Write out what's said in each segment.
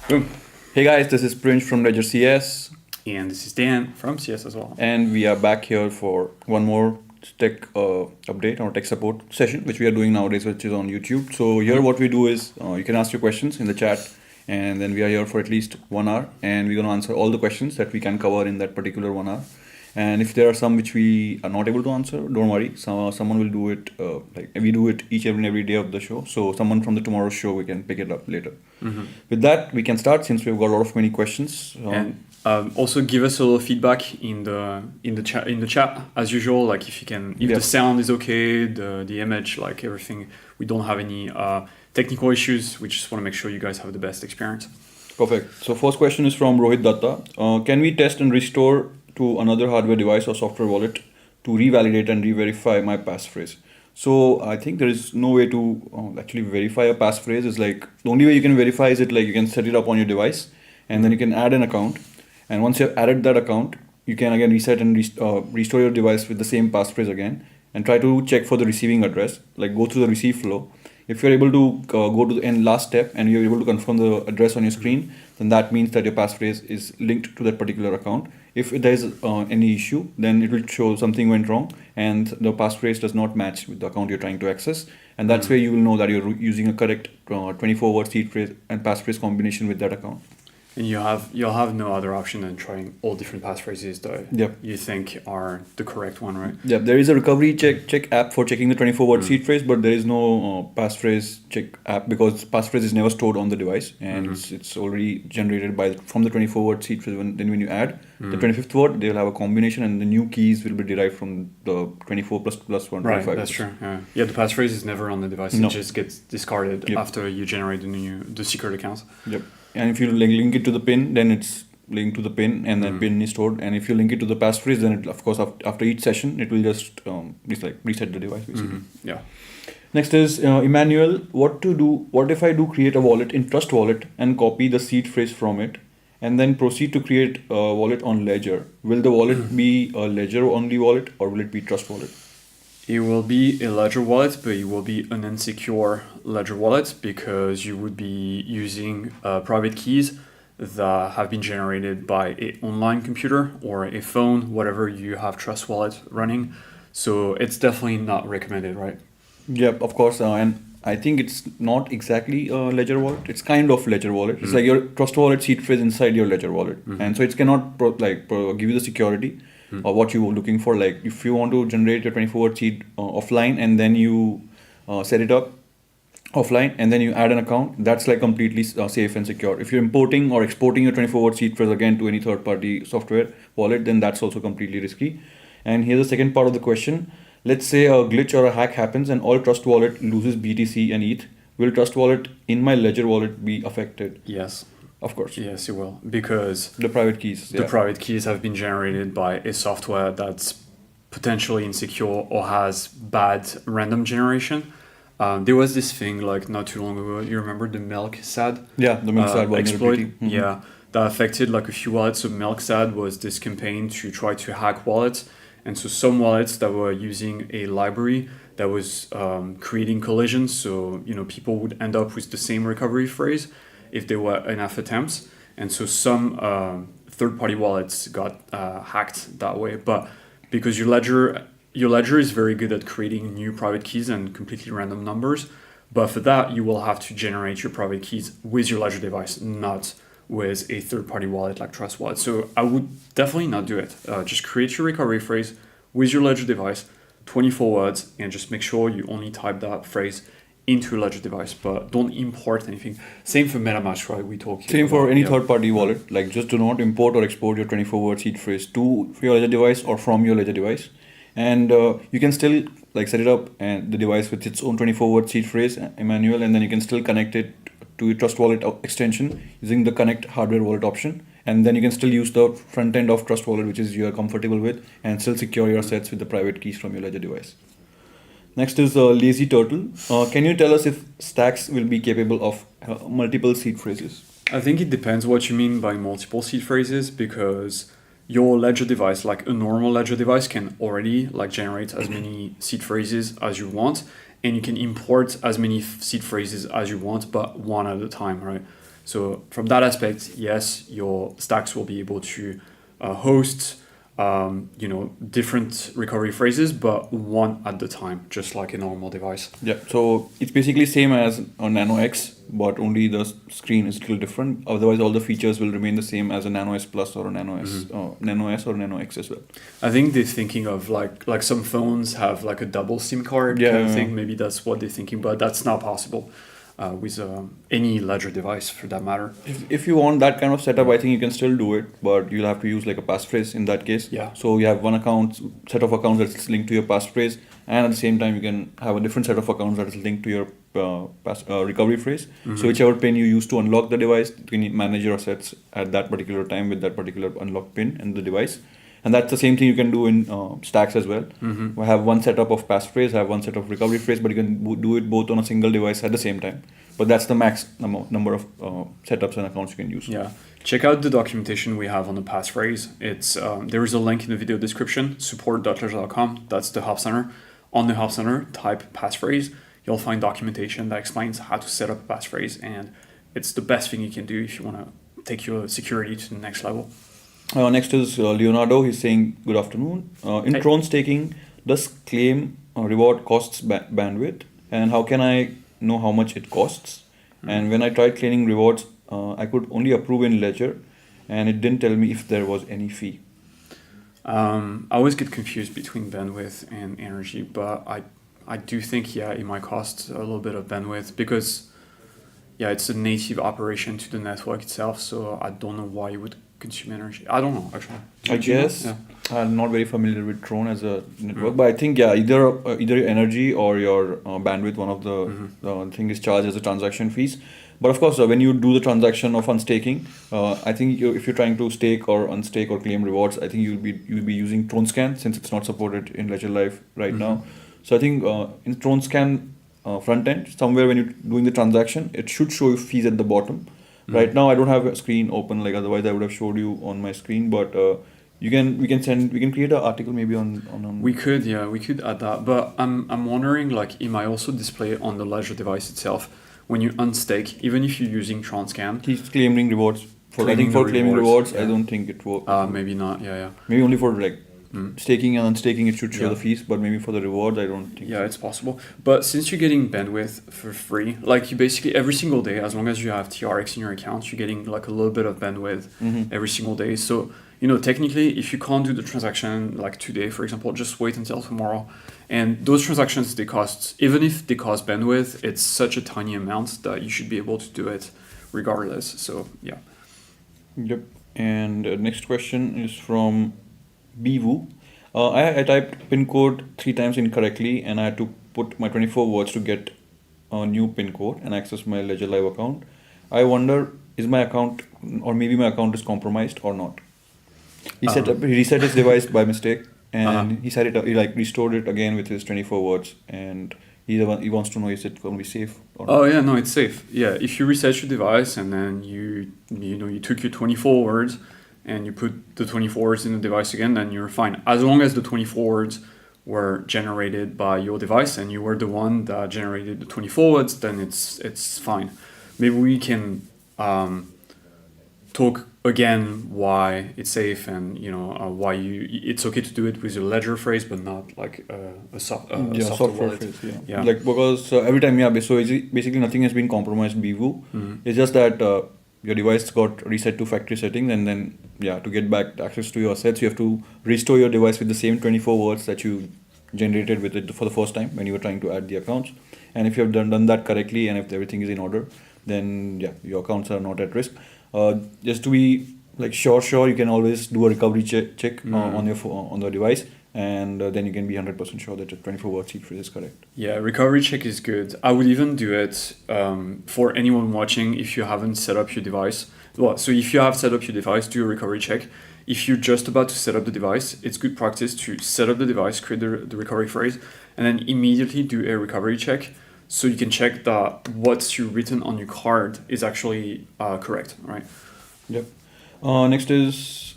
Boom. Hey guys, this is Prince from Ledger CS, And this is Dan from CS as well. and we are back here for one more tech update or tech support session, which we are doing nowadays, which is on YouTube. So here, what we do is you can ask your questions in the chat, and then we are here for at least 1 hour, and we're gonna answer all the questions that we can cover in that particular 1 hour. And if there are some which we are not able to answer, don't worry. Someone will do it. Like we do it each and every day of the show. So someone from the tomorrow's show, we can pick it up later. With that, we can start since we've got a lot of many questions. And also give us a little feedback in the chat as usual. Like if you can, if Yeah. the sound is okay, the image, like everything, we don't have any technical issues. We just want to make sure you guys have the best experience. Perfect. So first question is from Rohit Datta. Can we test and restore to another hardware device or software wallet to revalidate and re-verify my passphrase? So I think there is no way to actually verify a passphrase. Is like the only way you can verify is it like you can set it up on your device, and then you can add an account. And once you've added that account, you can again reset and restore your device with the same passphrase again, and try to check for the receiving address. Like go through the receive flow. If you're able to go to the end last step and you're able to confirm the address on your screen, then that means that your passphrase is linked to that particular account. If there is any issue, then it will show something went wrong and the passphrase does not match with the account you're trying to access. And that's where you will know that you're using a correct 24-word seed phrase and passphrase combination with that account. And you'll have no other option than trying all different passphrases that Yep. you think are the correct one, right? Yeah, there is a recovery check app for checking the 24-word seed phrase, but there is no passphrase check app because passphrase is never stored on the device and it's already generated from the 24-word seed phrase. When you add the 25th word, they will have a combination and the new keys will be derived from the 24 plus 1. Right, 25. that's true. Yeah, the passphrase is never on the device. No. It just gets discarded Yep. after you generate the secret accounts. Yep. And if you link it to the pin, then it's linked to the pin and then pin is stored. And if you link it to the passphrase, then it, of course after each session, it will just reset the device basically. Yeah. Next is Emmanuel. What if I do create a wallet in Trust Wallet and copy the seed phrase from it, and then proceed to create a wallet on Ledger? Will the wallet be a Ledger only wallet or will it be Trust Wallet? It will be a Ledger wallet, but it will be an insecure Ledger wallet because you would be using private keys that have been generated by an online computer or a phone, whatever you have Trust Wallet running. So it's definitely not recommended, right? Yep, of course. And I think it's not exactly a Ledger wallet. It's kind of Ledger wallet. It's like your Trust Wallet seed phrase inside your Ledger wallet, and so it cannot give you the security or what you were looking for. Like if you want to generate your 24-word seed offline and then you set it up offline and then you add an account, that's like completely safe and secure. If you're importing or exporting your 24-word seed phrase again to any third-party software wallet, then that's also completely risky. And here's the second part of the question. Let's say a glitch or a hack happens and all Trust Wallet loses BTC and ETH. Will Trust Wallet in my Ledger wallet be affected? Yes. Of course. Yes, it will. Because The private keys. the private keys have been generated by a software that's potentially insecure or has bad random generation. There was this thing like not too long ago. You remember the MilkSAD? Yeah, the MilkSAD exploit? vulnerability. Mhm. Yeah, that affected like a few wallets. So MilkSAD was this campaign to try to hack wallets, and so some wallets that were using a library that was creating collisions. So people would end up with the same recovery phrase if there were enough attempts, and so some third-party wallets got hacked that way. But because your ledger is very good at creating new private keys and completely random numbers, but for that you will have to generate your private keys with your ledger device, not with a third-party wallet like Trust Wallet. So I would definitely not do it. Just create your recovery phrase with your ledger device, 24 words, and just make sure you only type that phrase into a ledger device, but don't import anything. Same for MetaMask, right? We talked. Same for any yeah. third-party wallet. Like just do not import or export your 24-word seed phrase to your Ledger device or from your Ledger device. And you can still like set it up and the device with its own 24-word seed phrase, Emmanuel, and then you can still connect it to your Trust Wallet extension using the Connect Hardware Wallet option. And then you can still use the front end of Trust Wallet, which is you are comfortable with, and still secure your assets with the private keys from your Ledger device. Next is Lazy Turtle. Can you tell us if stacks will be capable of multiple seed phrases? I think it depends what you mean by multiple seed phrases, because your ledger device, like a normal ledger device, can already like generate as many seed phrases as you want, and you can import as many seed phrases as you want, but one at a time, right? So from that aspect, yes, your stacks will be able to host different recovery phrases, but one at the time, just like a normal device. Yeah, so it's basically same as a Nano X, but only the screen is a little different. Otherwise, all the features will remain the same as a Nano S Plus or a Nano S, Nano S or Nano X as well. I think they're thinking of like some phones have like a double SIM card kind of thing. Maybe that's what they're thinking, but that's not possible with any Ledger device for that matter. If you want that kind of setup, I think you can still do it, but you'll have to use like a passphrase in that case. Yeah. So you have one set of accounts that's linked to your passphrase, and at the same time you can have a different set of accounts that is linked to your recovery phrase. So whichever pin you use to unlock the device, you can manage your assets at that particular time with that particular unlock pin in the device. And that's the same thing you can do in stacks as well. We have one setup of passphrase, have one set of recovery phrase, but you can do it both on a single device at the same time. But that's the max number of setups and accounts you can use. Yeah. Check out the documentation we have on the passphrase. It's there is a link in the video description, support.ledger.com. That's the Help Center. On the Help Center, type passphrase. You'll find documentation that explains how to set up a passphrase, and it's the best thing you can do if you want to take your security to the next level. Next is Leonardo. He's saying, good afternoon. In Tron staking, does claim reward costs bandwidth? And how can I know how much it costs? And when I tried claiming rewards, I could only approve in Ledger, and it didn't tell me if there was any fee. I always get confused between bandwidth and energy, but I do think, it might cost a little bit of bandwidth because, it's a native operation to the network itself, so I don't know why you would consume energy. I don't know, actually. I guess. I'm not very familiar with Tron as a network, but I think, either your energy or your bandwidth, one of the thing is charged as a transaction fees. But of course, when you do the transaction of unstaking, I think if you're trying to stake or unstake or claim rewards, I think you'll be using TronScan since it's not supported in Ledger Live right now. So I think in TronScan front end, somewhere when you're doing the transaction, it should show you fees at the bottom. Right now, I don't have a screen open. Like otherwise, I would have showed you on my screen. But we can create an article maybe on. We could add that. But I'm wondering, like, it might also display on the Ledger device itself when you unstake, even if you're using TronScan. He's claiming rewards. Claiming rewards, I don't think it works. Maybe not. Yeah. Maybe only for like staking and unstaking, it should show the fees. But maybe for the rewards, I don't think. Yeah, it's possible. But since you're getting bandwidth for free, like you basically every single day, as long as you have TRX in your account, you're getting like a little bit of bandwidth every single day. So technically, if you can't do the transaction like today, for example, just wait until tomorrow. And those transactions, even if they cost bandwidth, it's such a tiny amount that you should be able to do it regardless. So yeah. Yep. And next question is from Bivu. I typed pin code 3 times incorrectly, and I had to put my 24 words to get a new pin code and access my Ledger Live account. I wonder, is my account, or maybe my account is compromised or not? He reset his device by mistake, and he restored it again with his 24 words, and he wants to know, is it going to be safe or not? Oh yeah, no, it's safe. Yeah, if you reset your device and then you took your 24 words and you put the 24 words in the device again, then you're fine. As long as the 24 words were generated by your device and you were the one that generated the 24 words, then it's fine. Maybe we can talk again why it's safe and why it's okay to do it with your Ledger phrase, but not like a software wallet. Phrase, yeah. Like because every time, so basically nothing has been compromised. Bivu, it's just that your device got reset to factory settings, and then to get back access to your assets, you have to restore your device with the same 24 words that you generated with it for the first time when you were trying to add the accounts. And if you have done that correctly, and if everything is in order, then your accounts are not at risk. Just to be like sure, you can always do a recovery check on the device, and then you can be 100% sure that the 24 word seed phrase is correct. Yeah, recovery check is good. I would even do it for anyone watching if you haven't set up your device. Well, so if you have set up your device, do a recovery check. If you're just about to set up the device, it's good practice to set up the device, create the recovery phrase, and then immediately do a recovery check so you can check that what's written on your card is actually correct, right? Yep. Next is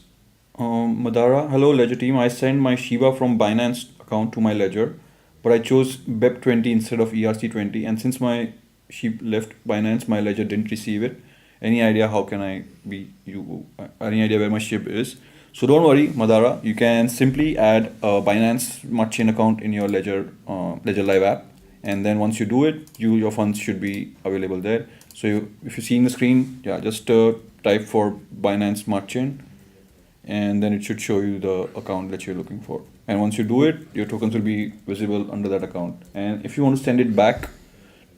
Madara. Hello, Ledger team. I sent my Shiba from Binance account to my Ledger, but I chose BEP20 instead of ERC20. And since my SHIB left Binance, my Ledger didn't receive it. any idea how can I be you any idea where my SHIB is. So don't worry, Madara. You can simply add a Binance Smart Chain account in your Ledger Live app, and then once you do it, your funds should be available there. So if you see in the screen, yeah, just type for Binance Smart Chain, and then it should show you the account that you're looking for. And once you do it, your tokens will be visible under that account. And if you want to send it back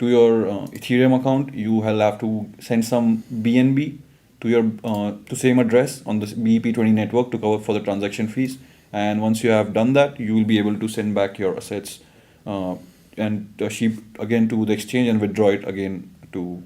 to your Ethereum account, you will have to send some BNB to your to same address on the BEP20 network to cover for the transaction fees. And once you have done that, you will be able to send back your assets and SHIB again to the exchange and withdraw it again to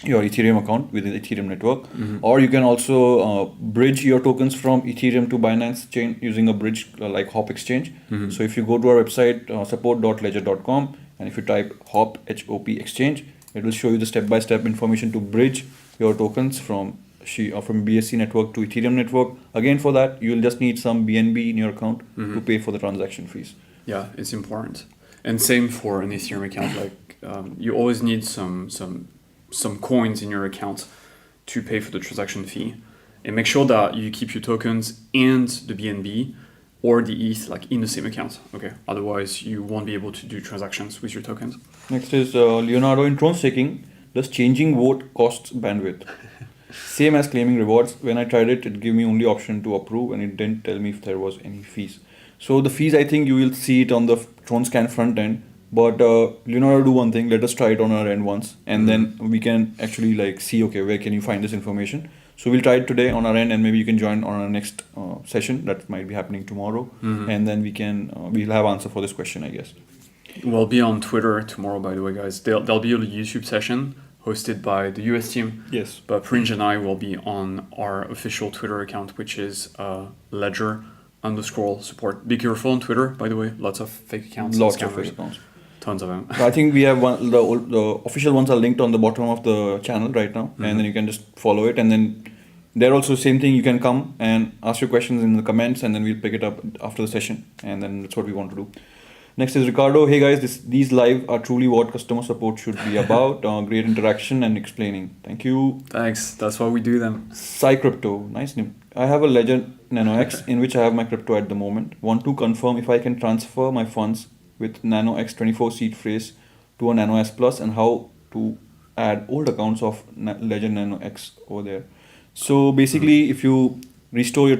your Ethereum account within the Ethereum network. Or you can also bridge your tokens from Ethereum to Binance chain using a bridge like Hop Exchange. So if you go to our website support.ledger.com, and if you type Hop Exchange, it will show you the step-by-step information to bridge your tokens from BSC network to Ethereum network. Again, for that, you will just need some BNB in your account to pay for the transaction fees. Yeah, it's important. And same for an Ethereum account. Like you always need some coins in your account to pay for the transaction fee, and make sure that you keep your tokens and the BNB or the ETH like in the same account. Okay, otherwise you won't be able to do transactions with your tokens. Next is Leonardo. In Tron staking, does changing vote costs bandwidth? Same as claiming rewards. When I tried it, it gave me only option to approve, and it didn't tell me if there was any fees. So the fees, I think you will see it on the Tron Scan front end. But Leonardo, do one thing. Let us try it on our end once, and then we can actually like see, okay, where can you find this information? So we'll try it today on our end, and maybe you can join on our next session that might be happening tomorrow, and then we'll have answer for this question, I guess. We'll be on Twitter tomorrow, by the way, guys. There'll be a YouTube session hosted by the US team. Yes. But Pringe and I will be on our official Twitter account, which is Ledger_support. Be careful on Twitter, by the way. Lots of fake accounts. Lots of fake accounts. Tons of them. I think we have the official ones are linked on the bottom of the channel right now, and then you can just follow it, and then they're also same thing. You can come and ask your questions in the comments, and then we'll pick it up after the session, and then that's what we want to do. Next is Ricardo. Hey guys, these live are truly what customer support should be about. Great interaction and explaining. Thank you. Thanks. That's why we do them. Crypto. Nice name. I have a Ledger Nano X in which I have my crypto at the moment. Want to confirm if I can transfer my funds with Nano X24 seed phrase to a Nano S Plus, and how to add old accounts of Ledger Nano X over there. So basically, if you restore your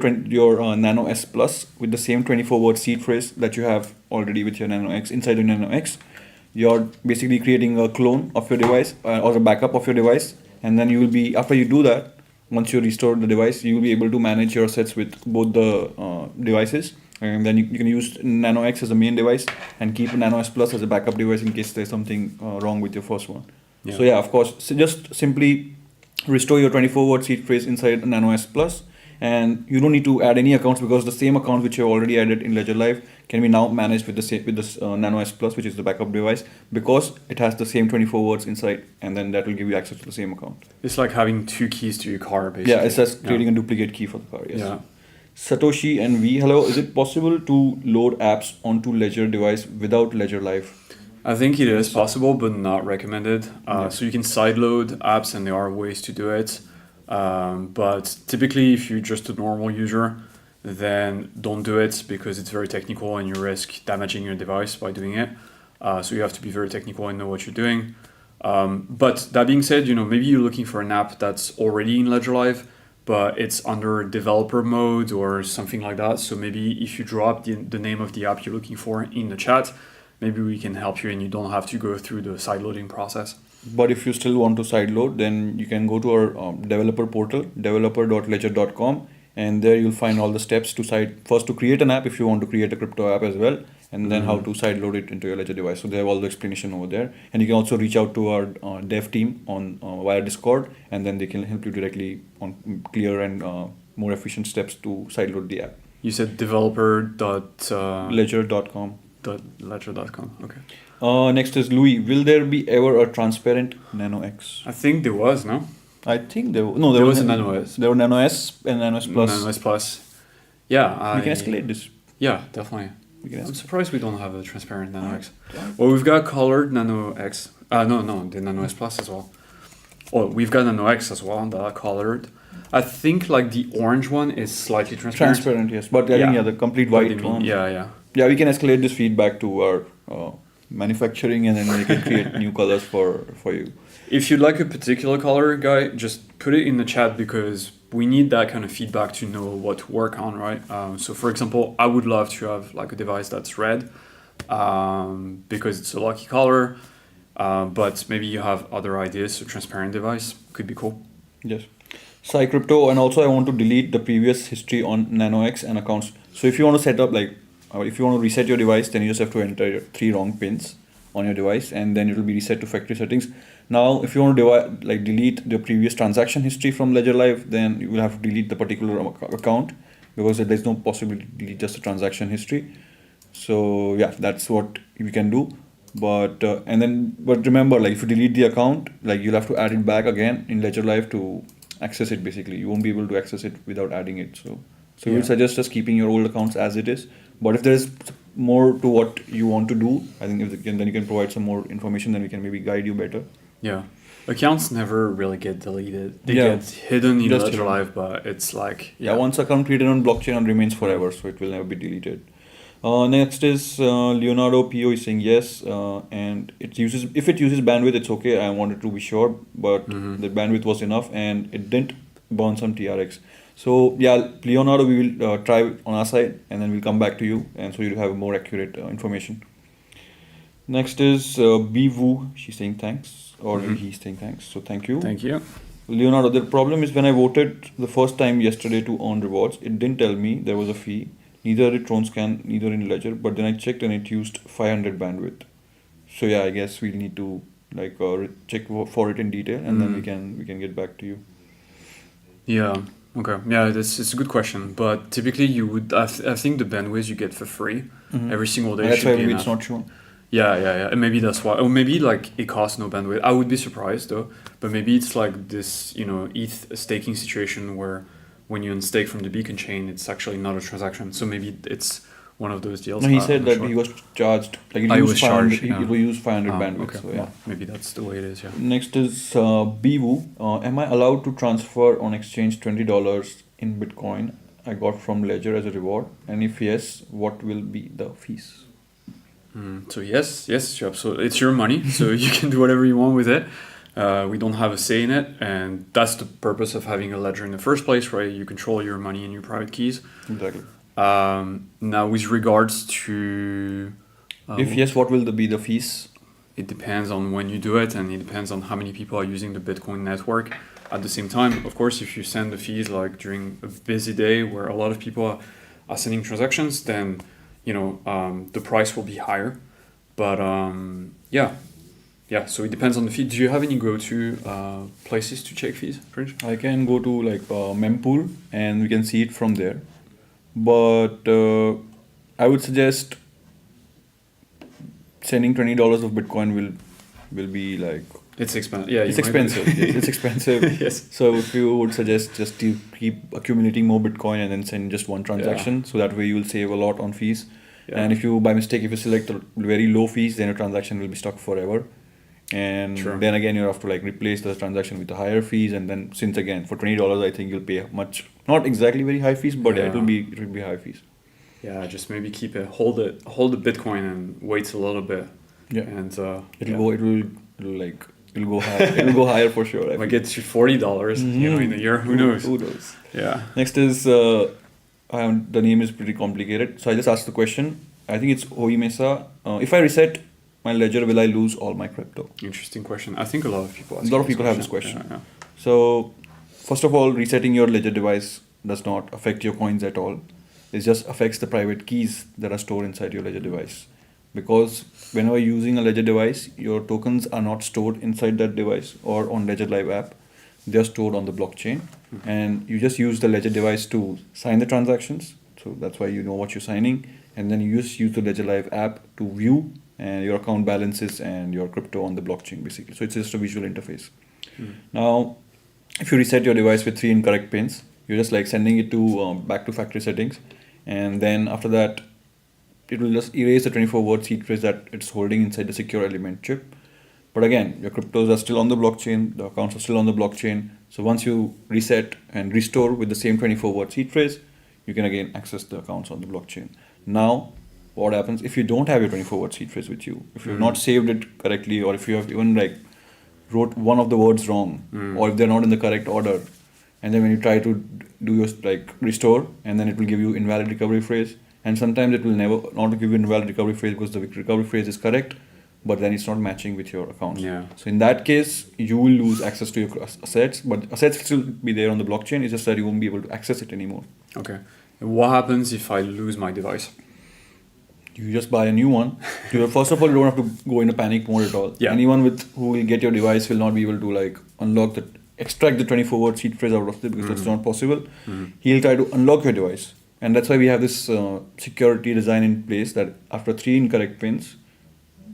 Nano S Plus with the same 24-word seed phrase that you have already with your Nano X inside your Nano X, you're basically creating a clone of your device or a backup of your device, and then you will be, after you do that, once you restore the device, you will be able to manage your assets with both the devices. And then you can use Nano X as a main device and keep Nano S Plus as a backup device in case there's something wrong with your first one. Yeah. So yeah, of course, so just simply restore your 24-word seed phrase inside Nano S Plus, and you don't need to add any accounts, because the same account which you already added in Ledger Live can be now managed with this Nano S Plus, which is the backup device, because it has the same 24 words inside, and then that will give you access to the same account. It's like having two keys to your car, basically. Yeah, it's just creating a duplicate key for the car. Yes. Yeah. Satoshi and V, hello. Is it possible to load apps onto Ledger device without Ledger Live? I think it is possible, but not recommended. So you can sideload apps, and there are ways to do it. But typically, if you're just a normal user, then don't do it, because it's very technical and you risk damaging your device by doing it. So you have to be very technical and know what you're doing. But that being said, maybe you're looking for an app that's already in Ledger Live, but it's under developer mode or something like that. So maybe if you drop the name of the app you're looking for in the chat, maybe we can help you and you don't have to go through the sideloading process. But if you still want to sideload, then you can go to our developer portal, developer.ledger.com, and there you'll find all the steps to create an app if you want to create a crypto app as well, and then how to sideload it into your Ledger device. So they have all the explanation over there, and you can also reach out to our dev team on via Discord, and then they can help you directly on clear and more efficient steps to sideload the app. You said developer.ledger.com. Ledger.com. Okay. Next is Louis. Will there be ever a transparent Nano X? I think there was, no? I think there was a Nano S. There were Nano S and Nano S Plus. Nano S Plus. Yeah. We can escalate this. Yeah, definitely. I'm surprised we don't have a transparent Nano X. Well, we've got colored Nano X. No, the Nano S Plus as well. Oh, we've got an OX as well that are colored. I think like the orange one is slightly transparent. Transparent, yes. But I think, yeah, the complete What do white you mean? one. Yeah. Yeah, we can escalate this feedback to our manufacturing, and then they can create new colors for you. If you'd like a particular color, guy, just put it in the chat because we need that kind of feedback to know what to work on, right? So, for example, I would love to have like a device that's red because it's a lucky color. But maybe you have other ideas. So, transparent device could be cool. Yes. Sai Crypto, and also I want to delete the previous history on NanoX and accounts. So if you want to set up if you want to reset your device, then you just have to enter 3 wrong pins on your device, and then it will be reset to factory settings. Now, if you want to delete the previous transaction history from Ledger Live, then you will have to delete the particular account because there's no possibility to delete just the transaction history. So yeah, that's what we can do. But remember, like if you delete the account, like you'll have to add it back again in Ledger Live to access it. Basically, you won't be able to access it without adding it. So we would suggest just keeping your old accounts as it is. But if there is more to what you want to do, I think then you can provide some more information. Then we can maybe guide you better. Yeah, accounts never really get deleted. They get hidden in Ledger Live, but it's like once account created on blockchain remains forever, so it will never be deleted. Next is Leonardo PO is saying yes, and if it uses bandwidth, it's okay. I wanted to be sure, but the bandwidth was enough, and it didn't burn some TRX. So yeah, Leonardo, we will try on our side, and then we'll come back to you, and so you'll have more accurate information. Next is B Wu. She's saying thanks, or he's saying thanks. So thank you. Thank you. Leonardo, the problem is when I voted the first time yesterday to earn rewards, it didn't tell me there was a fee. Neither in Tronscan, neither in Ledger, but then I checked and it used 500 bandwidth. So yeah, I guess we'll need to check for it in detail, and then we can get back to you. Yeah. Okay. Yeah, it's a good question. But typically, you would. I think the bandwidth you get for free every single day. That's why maybe it's not shown. Yeah. And maybe that's why. Or maybe like it costs no bandwidth. I would be surprised though. But maybe it's like this, ETH staking situation where when you unstake from the Beacon chain, it's actually not a transaction. So maybe it's one of those deals. No, he said that he was charged. Like it was charged. It will use 500 bandwidth. Okay. So yeah, well, maybe that's the way it is. Yeah. Next is Biwu. Am I allowed to transfer on exchange $20 in Bitcoin I got from Ledger as a reward? And if yes, what will be the fees? So yes, you're absolutely. It's your money, so you can do whatever you want with it. We don't have a say in it, and that's the purpose of having a ledger in the first place, right? You control your money and your private keys. Exactly. Now, with regards to... if yes, what will be the fees? It depends on when you do it, and it depends on how many people are using the Bitcoin network. At the same time, of course, if you send the fees like during a busy day where a lot of people are sending transactions, then the price will be higher. But yeah, so it depends on the fee. Do you have any go-to places to check fees, Fringe? I can go to Mempool and we can see it from there. But I would suggest sending $20 of Bitcoin will be like... It's expensive. Yeah, it's expensive. Yes, it's expensive. Yes. So if you would suggest just to keep accumulating more Bitcoin and then send just one transaction, so that way you will save a lot on fees. Yeah. And if you, by mistake, if you select a very low fees, then your transaction will be stuck forever. And then again, you have to replace the transaction with the higher fees. And then since again, for $20, I think you'll pay not exactly very high fees, but it will be high fees. Yeah, just maybe keep it, hold the Bitcoin and wait a little bit. Yeah. And it'll go higher. It'll go higher for sure. Might get to $40, in a year. Who knows? Who knows? Yeah. Next is the name is pretty complicated. So I just asked the question. I think it's Oimesa. If I reset my ledger, will I lose all my crypto? Interesting question. I think a lot of people have this question. Yeah. So first of all, resetting your ledger device does not affect your coins at all. It just affects the private keys that are stored inside your ledger device. Because whenever you're using a ledger device, your tokens are not stored inside that device or on Ledger Live app. They're stored on the blockchain. And you just use the ledger device to sign the transactions. So that's why you know what you're signing. And then you just use the Ledger Live app to view your account balances and your crypto on the blockchain, basically. So it's just a visual interface. Now, if you reset your device with 3 incorrect pins, you're just sending it to back to factory settings. And then after that, it will just erase the 24-word seed phrase that it's holding inside the secure element chip. But again, your cryptos are still on the blockchain, the accounts are still on the blockchain. So once you reset and restore with the same 24-word seed phrase, you can again access the accounts on the blockchain. Now, what happens if you don't have your 24-word seed phrase with you? If you've not saved it correctly, or if you have even like wrote one of the words wrong, or if they're not in the correct order, and then when you try to do your like restore, and then it will give you invalid recovery phrase, and sometimes it will never not give you invalid recovery phrase because the recovery phrase is correct, but then it's not matching with your account. Yeah. So in that case, you will lose access to your assets, but assets will still be there on the blockchain. It's just that you won't be able to access it anymore. Okay. And what happens if I lose my device? You just buy a new one. First of all, you don't have to go in a panic mode at all. Yeah. Anyone who will get your device will not be able to like extract the 24-word seed phrase out of it because that's not possible. He'll try to unlock your device. And that's why we have this security design in place that after 3 incorrect pins,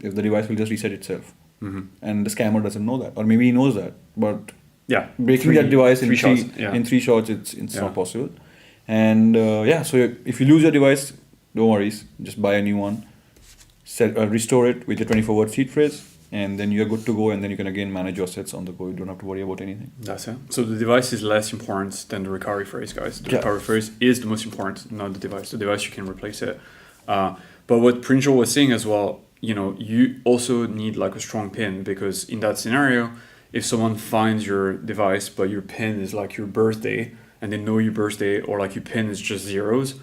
if the device will just reset itself. And the scammer doesn't know that. Or maybe he knows that. But Yeah. breaking that device in shots. Yeah. in 3 shots, it's not possible. And so if you lose your device, don't worry, just buy a new one, restore it with your 24-word seed phrase, and then you're good to go, and then you can again manage your assets on the go. You don't have to worry about anything. That's it. So the device is less important than the recovery phrase, guys. The Yeah. recovery phrase is the most important, not the device. The device, you can replace it. But what Prinjal was saying as well, you also need like a strong pin, because in that scenario, if someone finds your device but your pin is like your birthday, and they know your birthday, or like your pin is just zeros,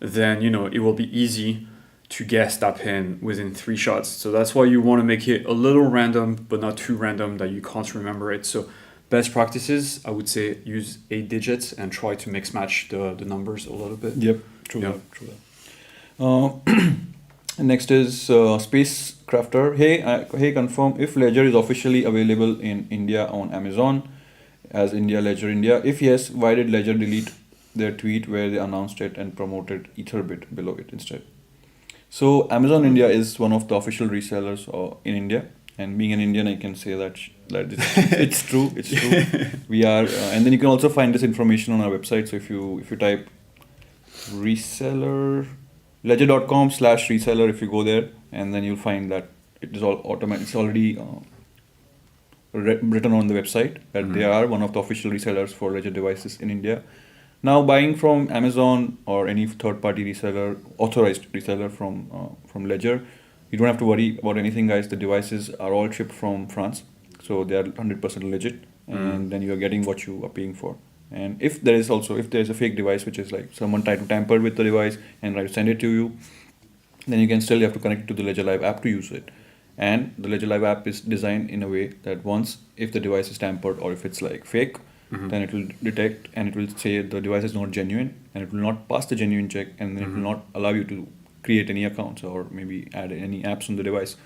then it will be easy to guess that pin within 3 shots. So that's why you want to make it a little random, but not too random that you can't remember it. So best practices, I would say, use 8 digits and try to mix match the numbers a little bit. Yep, true Yeah. that. True that. Next is Spacecrafter. Hey, confirm if Ledger is officially available in India on Amazon as India Ledger India. If yes, why did Ledger delete their tweet where they announced it and promoted Etherbit below it instead? So Amazon India is one of the official resellers in India, and being an Indian, I can say that it's true. It's true. We are, and then you can also find this information on our website. So if you type reseller ledger.com/reseller, if you go there, and then you'll find that it is all automatic. It's already written on the website that they are one of the official resellers for Ledger devices in India. Now, buying from Amazon or any third-party reseller, authorized reseller from Ledger, you don't have to worry about anything, guys. The devices are all shipped from France, so they are 100% legit, and then you are getting what you are paying for. And if there is a fake device, which is like someone tried to tamper with the device and try to send it to you, then you can still have to connect it to the Ledger Live app to use it. And the Ledger Live app is designed in a way that if the device is tampered or if it's like fake, then it will detect and it will say the device is not genuine, and it will not pass the genuine check, and then it will not allow you to create any accounts or maybe add any apps on the device.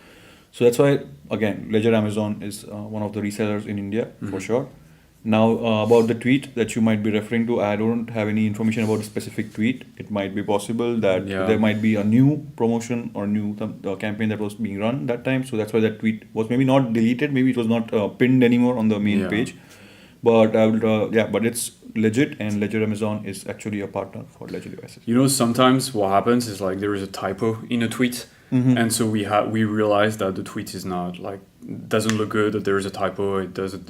So that's why, again, Ledger Amazon is one of the resellers in India for sure. Now, about the tweet that you might be referring to, I don't have any information about a specific tweet. It might be possible that there might be a new promotion or new campaign that was being run that time. So that's why that tweet was maybe not deleted. Maybe it was not pinned anymore on the main page. But but it's legit, and Ledger Amazon is actually a partner for Ledger devices. Sometimes what happens is like there is a typo in a tweet, and so we realize that the tweet is not doesn't look good, that there is a typo,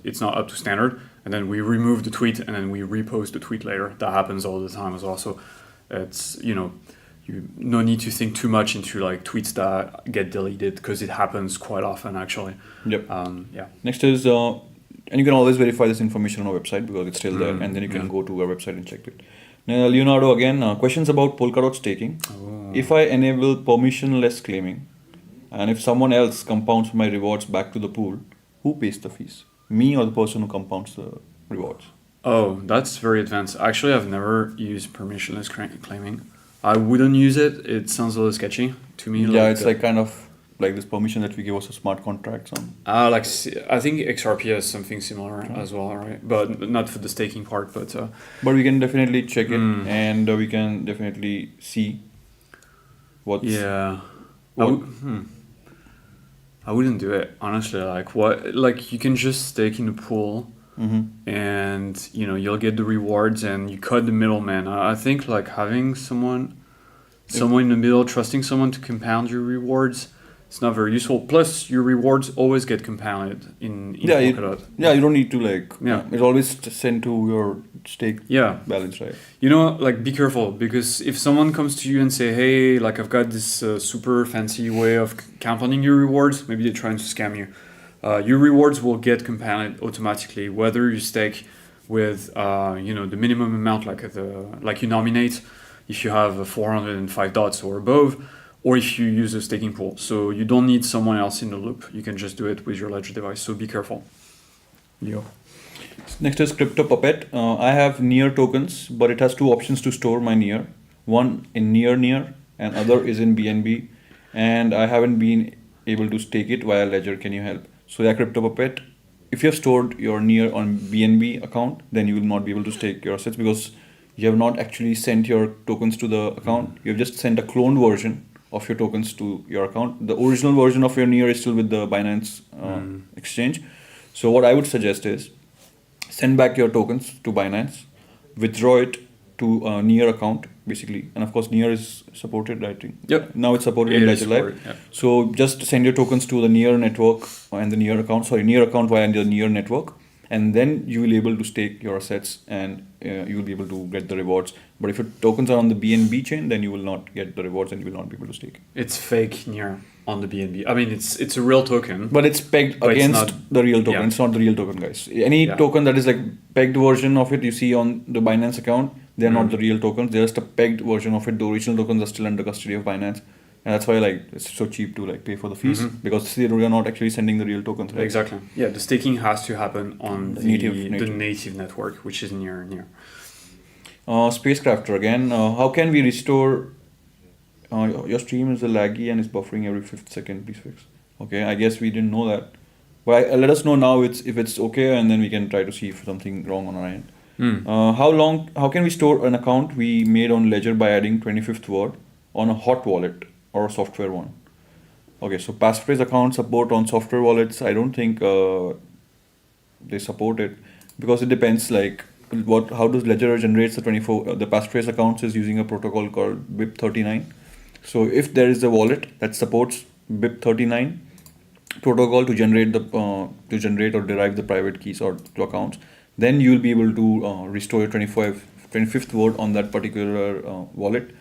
it's not up to standard, and then we remove the tweet and then we repost the tweet later. That happens all the time as well. So it's you no need to think too much into like tweets that get deleted, because it happens quite often actually. Yep. Yeah. Next is and you can always verify this information on our website because it's still there, and then you can go to our website and check it. Now, Leonardo again, questions about Polkadot staking. If I enable permissionless claiming, and if someone else compounds my rewards back to the pool, who pays the fees? Me or the person who compounds the rewards? Oh, that's very advanced. Actually, I've never used permissionless claiming. I wouldn't use it. It sounds a little sketchy to me. Yeah, it's like kind of like this permission that we give us a smart contracts on. I think XRP has something similar as well, right? But not for the staking part. But we can definitely check it, and we can definitely see what's. Yeah. I wouldn't do it, honestly. You can just stake in the pool, and you'll get the rewards, and you cut the middleman. I think having someone in the middle, trusting someone to compound your rewards, it's not very useful. Plus, your rewards always get compounded in Yeah, Polkadot. you don't need to like. Yeah. It's always sent to your stake Yeah. balance, right? You know, like be careful, because if someone comes to you and say, "Hey, like I've got this super fancy way of compounding your rewards," maybe they're trying to scam you. Your rewards will get compounded automatically, whether you stake with the minimum amount, like you nominate, if you have 405 dots or above, or if you use a staking pool. So you don't need someone else in the loop. You can just do it with your Ledger device. So be careful. Yeah. Next is CryptoPuppet. I have Near tokens, but it has two options to store my Near. One in Near and other is in BNB, and I haven't been able to stake it via Ledger. Can you help? So yeah, CryptoPuppet. If you have stored your Near on BNB account, then you will not be able to stake your assets because you have not actually sent your tokens to the account. You have just sent a cloned version of your tokens to your account. The original version of your Near is still with the Binance exchange. So what I would suggest is send back your tokens to Binance, withdraw it to a Near account basically, and of course Near is supported, I think. Yep. Now it's supported It in is Ledger Live. supported, yeah. So just send your tokens to the Near network and the Near account. Near account via the Near network, and then you will be able to stake your assets and you will be able to get the rewards. But if your tokens are on the BNB chain, then you will not get the rewards and you will not be able to stake. It's fake Near on the BNB. I mean, it's a real token. But it's pegged But it's against not- the real token. yeah. It's not the real token, guys. Any Yeah. token that is like pegged version of it you see on the Binance account, they're not the real tokens. They're just a pegged version of it. The original tokens are still under custody of Binance. And that's why like it's so cheap to like pay for the fees because they are not actually sending the real tokens. Right? Exactly. Yeah, the staking has to happen on the native. native network, which is Near. Spacecrafter again. How can we restore? Your stream is laggy and is buffering every 5th second. Please fix. Okay, I guess we didn't know that. But let us know now if it's okay, and then we can try to see if something wrong on our end. How can we store an account we made on Ledger by adding 25th word on a hot wallet or a software one? Okay, so passphrase account support on software wallets. I don't think they support it because it depends. Like how does Ledger generates the 24 the passphrase accounts is using a protocol called BIP39. So if there is a wallet that supports BIP39 protocol to generate or derive the private keys or to accounts, then you will be able to restore your 25th word on that particular wallet.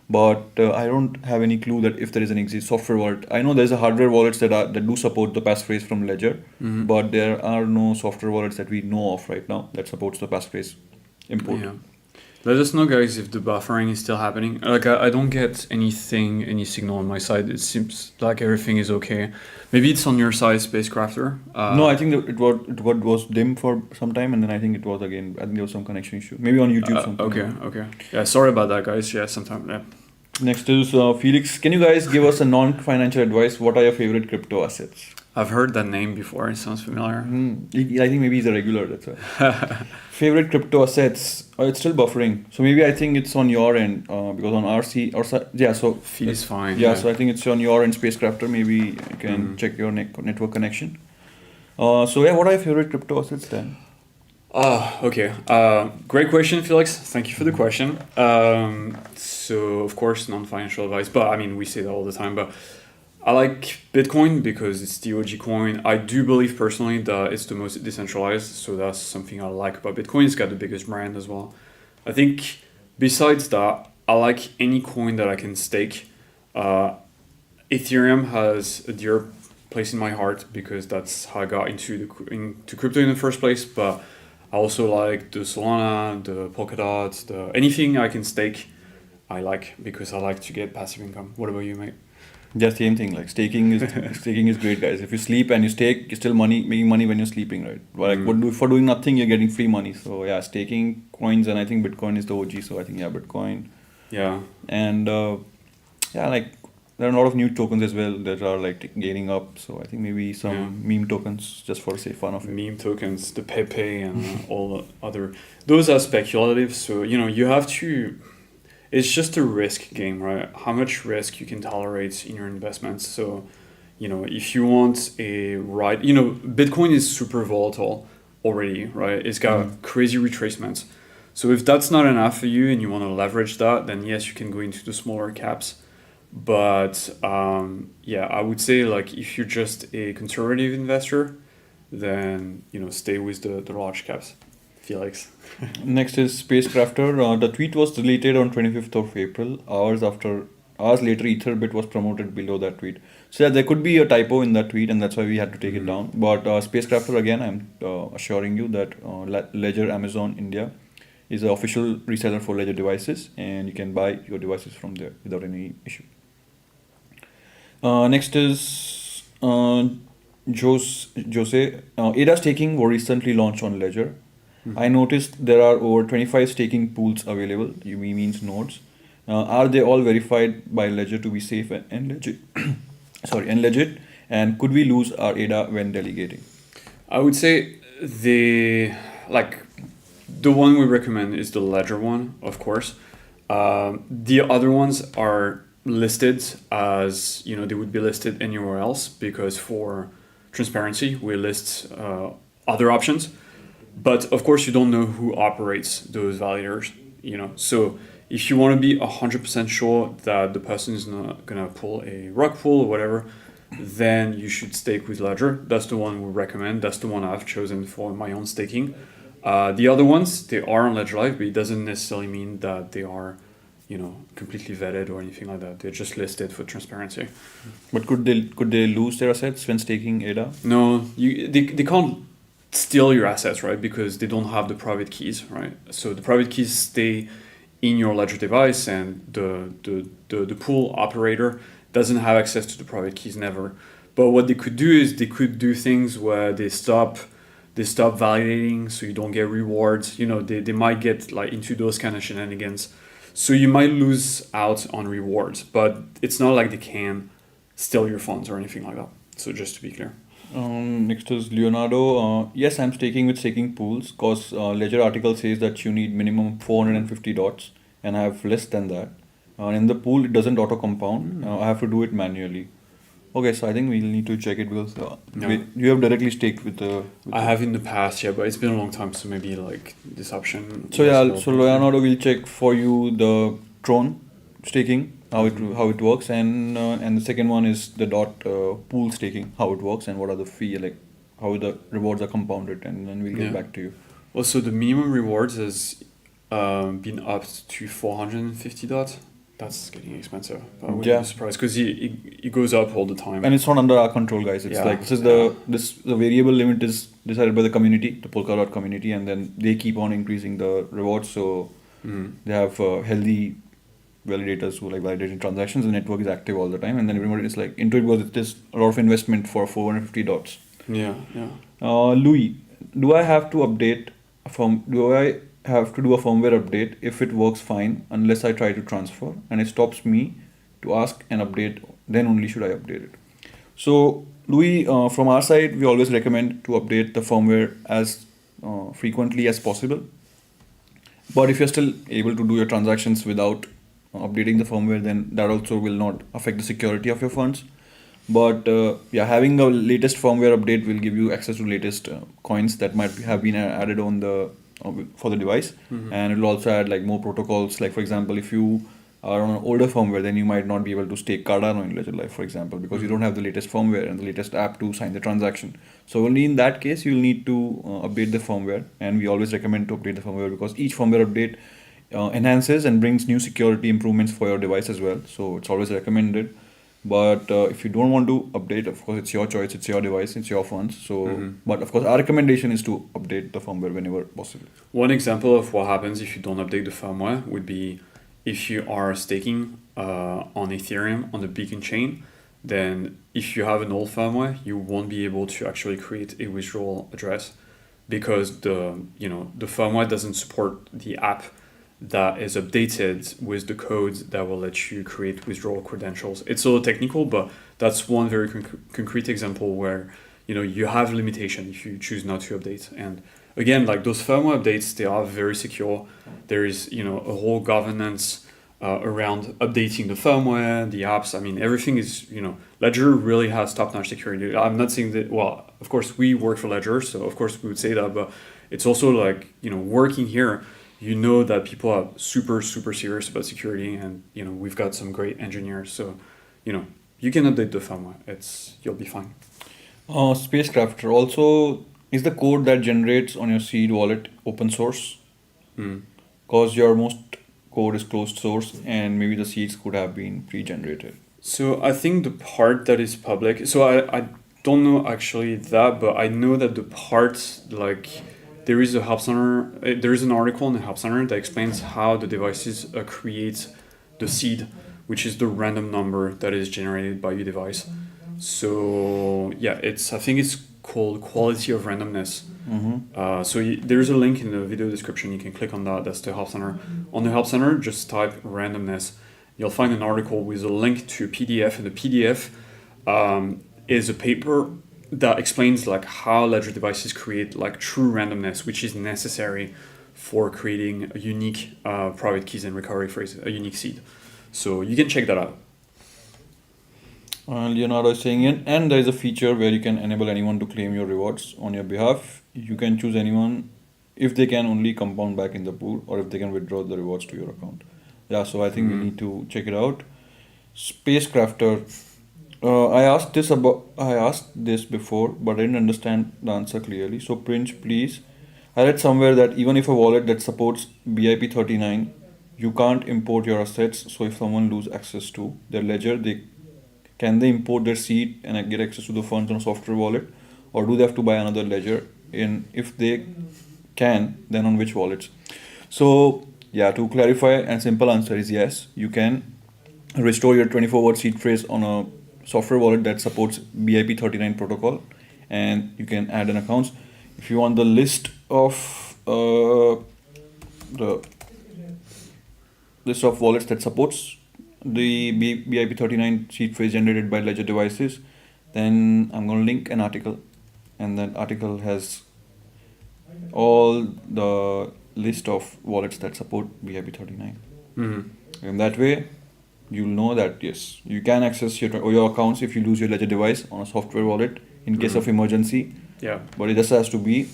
But I don't have any clue that if there is an existing software wallet. I know there's a hardware wallets that do support the passphrase from Ledger, but there are no software wallets that we know of right now that supports the passphrase import. Yeah. Let us know, guys, if the buffering is still happening. Like, I don't get any signal on my side. It seems like everything is okay. Maybe it's on your side, Spacecrafter. No, I think that it was dim for some time, and then I think it was again. I think there was some connection issue. Maybe on YouTube. Something. Okay. Yeah, sorry about that, guys. Yeah, sometime. Yeah. Next is Felix. Can you guys give us a non-financial advice? What are your favorite crypto assets? I've heard that name before. It sounds familiar. I think maybe he's a regular. That's why. Favorite crypto assets? It's still buffering. So maybe I think it's on your end because on RC or yeah. So Feed is fine. Yeah, so I think it's on your end, Spacecrafter. Maybe you can check your network connection. So yeah, what are your favorite crypto assets then? Okay. Great question, Felix. Thank you for the question. So, of course, non-financial advice, but I mean, we say that all the time, but I like Bitcoin because it's the OG coin. I do believe personally that it's the most decentralized, so that's something I like about Bitcoin. It's got the biggest brand as well. I think besides that, I like any coin that I can stake. Ethereum has a dear place in my heart because that's how I got into crypto in the first place, but I also like the Solana, the Polkadot, anything I can stake, I like because I like to get passive income. What about you, mate? Yeah, same thing. Like staking is great, guys. If you sleep and you stake, you're still making money when you're sleeping, right? Like for doing nothing, you're getting free money. So yeah, staking coins, and I think Bitcoin is the OG. So I think Bitcoin. Yeah. And like there are a lot of new tokens as well that are like gaining up. So I think maybe some meme tokens just for say fun of it. Meme tokens, the Pepe and all the other. Those are speculative. So you have to. It's just a risk game, right? How much risk you can tolerate in your investments. So, if you want Bitcoin is super volatile already, right? It's got crazy retracements. So if that's not enough for you and you want to leverage that, then yes, you can go into the smaller caps. But yeah, I would say like if you're just a conservative investor, then stay with the large caps. Felix. Next is Spacecrafter. The tweet was deleted on 25th of April. Hours later, Etherbit was promoted below that tweet. So yeah, there could be a typo in that tweet, and that's why we had to take it down. But Spacecrafter, again, I'm assuring you that Ledger Amazon India is the official reseller for Ledger devices, and you can buy your devices from there without any issue. Next is Jose. ADA staking were recently launched on Ledger. I noticed there are over 25 staking pools available. UV means nodes. Are they all verified by Ledger to be safe and legit? And legit. And could we lose our ADA when delegating? I would say the one we recommend is the Ledger one, of course. The other ones are listed as they would be listed anywhere else because for transparency we list other options. But of course, you don't know who operates those validators. So if you want to be 100% sure that the person is not gonna pull a rug pull or whatever, then you should stake with Ledger. That's the one we recommend. That's the one I've chosen for my own staking. The other ones, they are on Ledger Live, but it doesn't necessarily mean that they are, completely vetted or anything like that. They're just listed for transparency. But could they lose their assets when staking ADA? No, they can't steal your assets, right? Because they don't have the private keys, right? So the private keys stay in your Ledger device, and the pool operator doesn't have access to the private keys, never. But what they could do is they could do things where they stop validating, so you don't get rewards. They might get like into those kind of shenanigans, so you might lose out on rewards. But it's not like they can steal your funds or anything like that. So just to be clear. Next is Leonardo. Yes, I'm staking with staking pools because Ledger article says that you need minimum 450 dots, and I have less than that. In the pool, it doesn't auto compound. I have to do it manually. Okay, so I think we'll need to check it because you have directly staked with the. I have in the past, yeah, but it's been a long time, so maybe like this option. So yeah, so Leonardo will check for you the Tron staking, how it works, and the second one is the dot pool staking, how it works, and what are the fee, like how the rewards are compounded, and then we'll get back to you. Also, the minimum rewards has been upped to 450 dots. That's getting expensive. I wouldn't be surprised because it goes up all the time. And it's not under our control, guys. It's like the variable limit is decided by the community, the Polkadot community, and then they keep on increasing the rewards. So they have healthy validators who like validating transactions. The network is active all the time, and then everybody is like into it because it is a lot of investment for 450 dots. Yeah. Louis, do I have to update do I have to do a firmware update if it works fine unless I try to transfer and it stops me to ask an update, then only should I update it? So Louis, from our side, we always recommend to update the firmware as frequently as possible. But if you're still able to do your transactions without updating the firmware, then that also will not affect the security of your funds. But having a latest firmware update will give you access to latest coins that might have been added on for the device, and it will also add like more protocols. Like for example, if you are on an older firmware, then you might not be able to stake Cardano in Ledger Live, for example, because you don't have the latest firmware and the latest app to sign the transaction. So only in that case you'll need to update the firmware, and we always recommend to update the firmware because each firmware update enhances and brings new security improvements for your device as well. So it's always recommended. But if you don't want to update, of course, it's your choice, it's your device, it's your funds. So, but of course, our recommendation is to update the firmware whenever possible. One example of what happens if you don't update the firmware would be if you are staking on Ethereum on the Beacon chain, then if you have an old firmware, you won't be able to actually create a withdrawal address because the firmware doesn't support the app that is updated with the code that will let you create withdrawal credentials. It's a little technical, but that's one very concrete example where you have limitation if you choose not to update. And again, like those firmware updates, they are very secure. There is a whole governance around updating the firmware, the apps. I mean, everything is Ledger really has top-notch security. I'm not saying that. Well, of course we work for Ledger, so of course we would say that, but it's also like working here. you know that people are super serious about security, and we've got some great engineers, so you can update the firmware. You'll be fine. Spacecrafter also, is the code that generates on your seed wallet open source? Mm. Because your most code is closed source and maybe the seeds could have been pre-generated. So I think the part that is public, so I don't know actually that, but I know that the part, like, there is a Help Center, there is an article in the Help Center that explains how the devices create the seed, which is the random number that is generated by your device. So yeah, I think it's called quality of randomness. There's a link in the video description. You can click on that. That's the Help Center. On the Help Center, just type randomness. You'll find an article with a link to a PDF, and the PDF is a paper that explains like how ledger devices create like true randomness, which is necessary for creating a unique private keys and recovery phrase, a unique seed. So you can check that out. Leonardo is saying in, and there is a feature where you can enable anyone to claim your rewards on your behalf. You can choose anyone if they can only compound back in the pool or if they can withdraw the rewards to your account. Yeah, so I think we need to check it out. Spacecrafter. I asked this before, but I didn't understand the answer clearly. So Prince, please. I read somewhere that even if a wallet that supports BIP39, you can't import your assets. So if someone loses access to their ledger, can they import their seed and get access to the funds on a software wallet, or do they have to buy another ledger? And if they can, then on which wallets? So yeah, to clarify, and simple answer is yes, you can restore your 24-word seed phrase on a software wallet that supports BIP39 protocol, and you can add an account. If you want the list of wallets that supports the BIP39 seed phrase generated by ledger devices, then I'm going to link an article, and that article has all the list of wallets that support BIP39. And that way you'll know that yes, you can access your accounts if you lose your ledger device on a software wallet in case of emergency. Yeah, but it just has to be,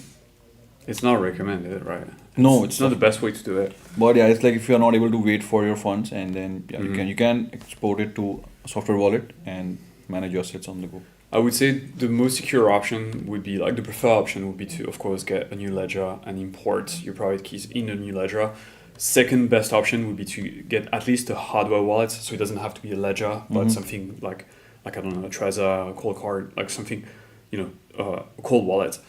it's not recommended, right? No, it's not the best way to do it. But yeah, it's like if you're not able to wait for your funds, and then you can export it to a software wallet and manage your assets on the go. I would say the most secure option would be, like, the preferred option would be to, of course, get a new ledger and import your private keys in a new ledger. Second best option would be to get at least a hardware wallet, so it doesn't have to be a ledger, but something like I don't know, a Trezor, a cold card, like something, a cold wallet.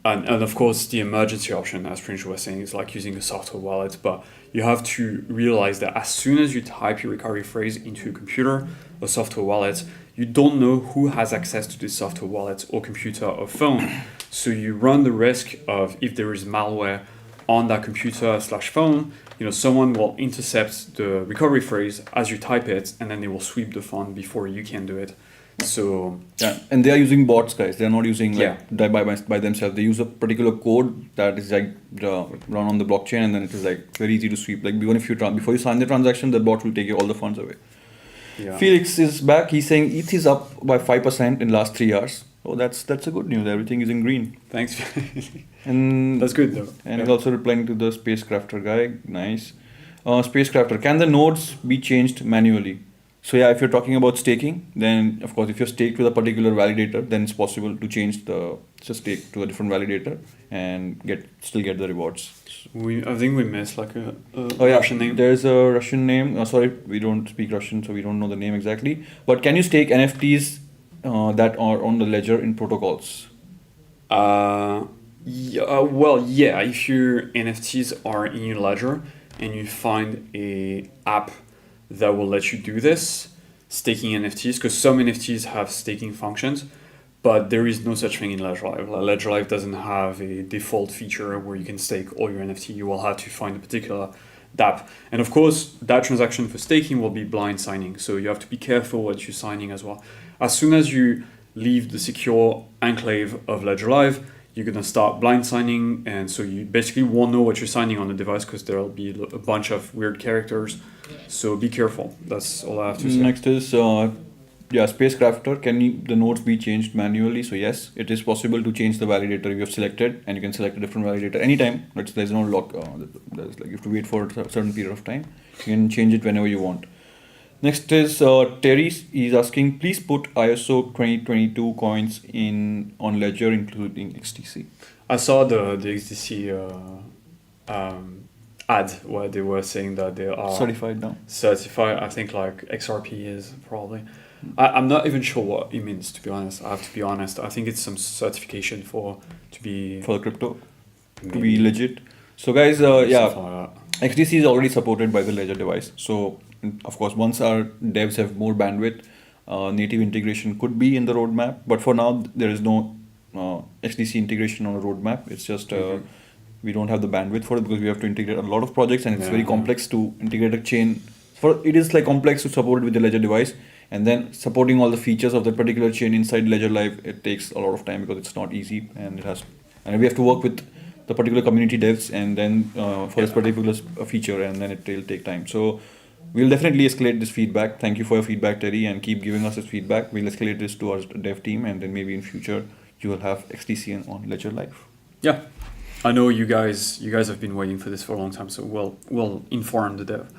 And of course, the emergency option, as Prince was saying, is like using a software wallet. But you have to realize that as soon as you type your recovery phrase into a computer or software wallet, you don't know who has access to this software wallet or computer or phone. So you run the risk of, if there is malware on that computer/phone, someone will intercept the recovery phrase as you type it, and then they will sweep the phone before you can do it. So yeah, and they are using bots, guys. They are not using by themselves. They use a particular code that is like run on the blockchain, and then it is like very easy to sweep. Like even if before you sign the transaction, the bot will take all the funds away. Yeah. Felix is back. He's saying ETH is up by 5% in last 3 hours. Oh, that's a good news. Everything is in green. Thanks. And that's good though. And he's also replying to the Spacecrafter guy. Nice. Spacecrafter, can the nodes be changed manually? So yeah, if you're talking about staking, then of course if you're staked with a particular validator, then it's possible to change the stake to a different validator and still get the rewards. I think we missed like a Russian name. There's a Russian name. Sorry, we don't speak Russian, so we don't know the name exactly. But can you stake NFTs that are on the ledger in protocols? If your NFTs are in your ledger and you find a app that will let you do this, staking NFTs, because some NFTs have staking functions, but there is no such thing in Ledgerlive. Ledgerlive doesn't have a default feature where you can stake all your NFT. You will have to find a particular dApp. And of course, that transaction for staking will be blind signing, so you have to be careful what you're signing as well. As soon as you leave the secure enclave of Ledgerlive, you're going to start blind signing, and so you basically won't know what you're signing on the device because there will be a bunch of weird characters. So be careful. That's all I have to say. Next is yeah, Spacecrafter, the nodes be changed manually? So yes, it is possible to change the validator you have selected, and you can select a different validator anytime. There's no lock. There's like you have to wait for a certain period of time. You can change it whenever you want. Next is Terry. He's asking, please put ISO 2022 coins on Ledger, including XTC. I saw the XDC ad where they were saying that they are Certified now. certified. I think like XRP is probably. I'm not even sure what it means, to be honest. I have to be honest. I think it's some certification for the crypto to be maybe legit. So guys, yeah, something like that. XDC is already supported by the Ledger device. So of course, once our devs have more bandwidth, native integration could be in the roadmap. But for now, there is no XDC integration on a roadmap. It's just we don't have the bandwidth for it because we have to integrate a lot of projects, and it's very complex to integrate a chain. It is like complex to support it with the Ledger device, and then supporting all the features of that particular chain inside Ledger Live. It takes a lot of time because it's not easy, and we have to work with the particular community devs, and then for this particular feature, and then it will take time. So we'll definitely escalate this feedback. Thank you for your feedback, Terry, and keep giving us this feedback. We'll escalate this to our dev team, and then maybe in future you will have XDC on Ledger Live. Yeah, I know you guys have been waiting for this for a long time, so we'll inform the dev.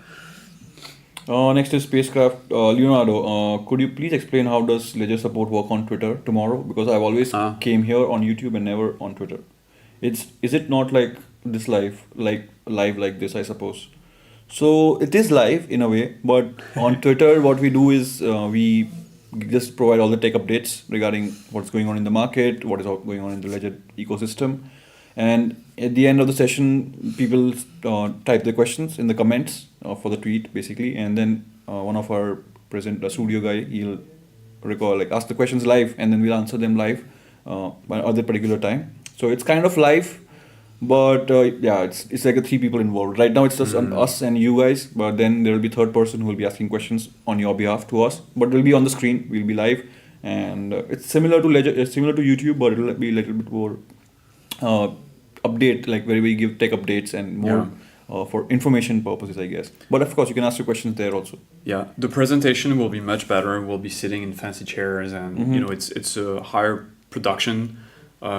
Next is Spacecraft. Leonardo, could you please explain how does Ledger support work on Twitter tomorrow? Because I've always came here on YouTube and never on Twitter. Is it not like this live like this, I suppose? So it is live in a way, but on Twitter, what we do is we just provide all the tech updates regarding what's going on in the market, what is going on in the Ledger ecosystem. And at the end of the session, people type their questions in the comments for the tweet, basically. And then one of our studio guy, he'll ask the questions live, and then we'll answer them live at that particular time. So it's kind of live, but yeah, it's like 3 people involved. Right now, it's just us and you guys, but then there will be third person who will be asking questions on your behalf to us. But we'll be on the screen, we'll be live, and it's similar to Ledger, it's similar to YouTube, but it'll be a little bit more update, like where we give tech updates and more for information purposes, I guess. But of course, you can ask your questions there also. Yeah, the presentation will be much better. We'll be sitting in fancy chairs, and it's a higher production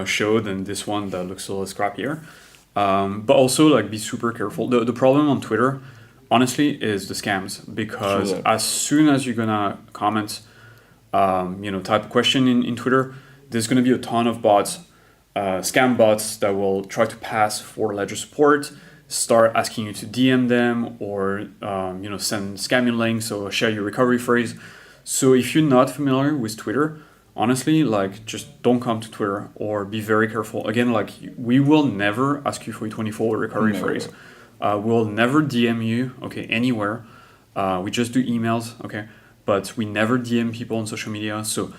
show than this one that looks a little scrappier. But also be super careful. The problem on Twitter, honestly, is the scams, because as soon as you're gonna comment, type a question in Twitter, there's gonna be a ton of bots, scam bots that will try to pass for Ledger support, start asking you to DM them, or send scamming links or share your recovery phrase. So if you're not familiar with Twitter, honestly, just don't come to Twitter, or be very careful. Again, we will never ask you for your 24 recovery phrase. We'll never DM you, anywhere. We just do emails, but we never DM people on social media. So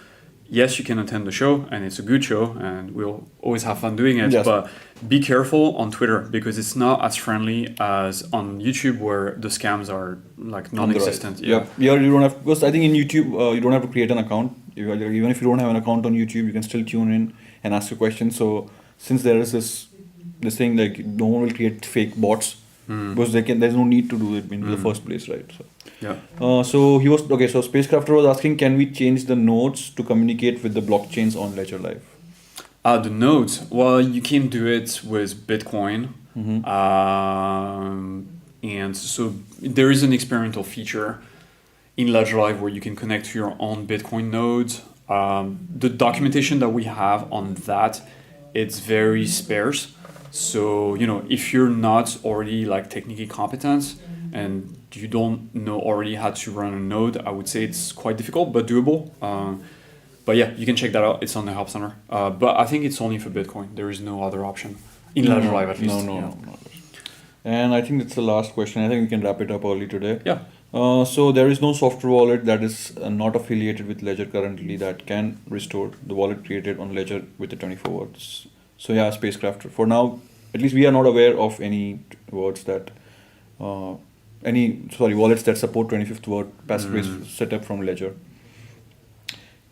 yes, you can attend the show, and it's a good show, and we'll always have fun doing it. Yes. But be careful on Twitter, because it's not as friendly as on YouTube, where the scams are non-existent. Right. Yeah, you don't have, because I think in YouTube you don't have to create an account. Even if you don't have an account on YouTube, you can still tune in and ask your questions. So since there is this thing, no one will create fake bots, because there's no need to do it in the first place, right? So yeah. So Spacecrafter was asking, can we change the nodes to communicate with the blockchains on Ledger Live? The nodes, well, you can do it with Bitcoin. And so there is an experimental feature in Ledger Live where you can connect to your own Bitcoin nodes. The documentation that we have on that, it's very sparse. So, if you're not already technically competent and you don't know already how to run a node, I would say it's quite difficult, but doable. But yeah, you can check that out. It's on the Help Center. But I think it's only for Bitcoin. There is no other option in Ledger Live, at least. No. And I think that's the last question. I think we can wrap it up early today. Yeah. So there is no software wallet that is not affiliated with Ledger currently that can restore the wallet created on Ledger with the 24 words. So yeah, Spacecraft. For now, at least we are not aware of any words that, wallets that support 25th word passphrase setup from Ledger.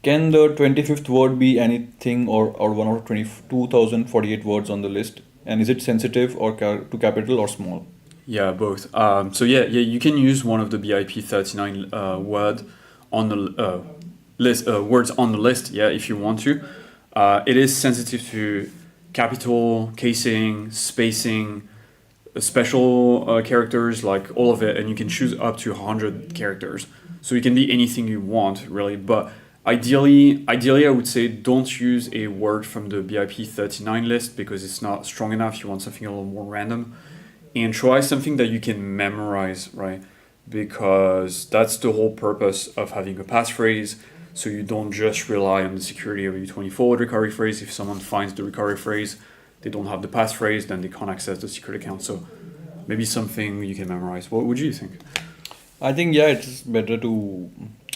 Can the 25th word be anything or one of 22,048 words on the list? And is it sensitive or to capital or small? Yeah, both. So yeah, you can use one of the BIP 39 word on the words on the list, yeah, if you want to. It is sensitive to capital, casing, spacing, special characters, like all of it, and you can choose up to 100 characters. So it can be anything you want, really. But ideally, I would say don't use a word from the BIP 39 list because it's not strong enough. You want something a little more random, and try something that you can memorize, right? Because that's the whole purpose of having a passphrase. So you don't just rely on the security of a U24 recovery phrase. If someone finds the recovery phrase, they don't have the passphrase, then they can't access the secret account. So maybe something you can memorize. What would you think? I think yeah, it's better to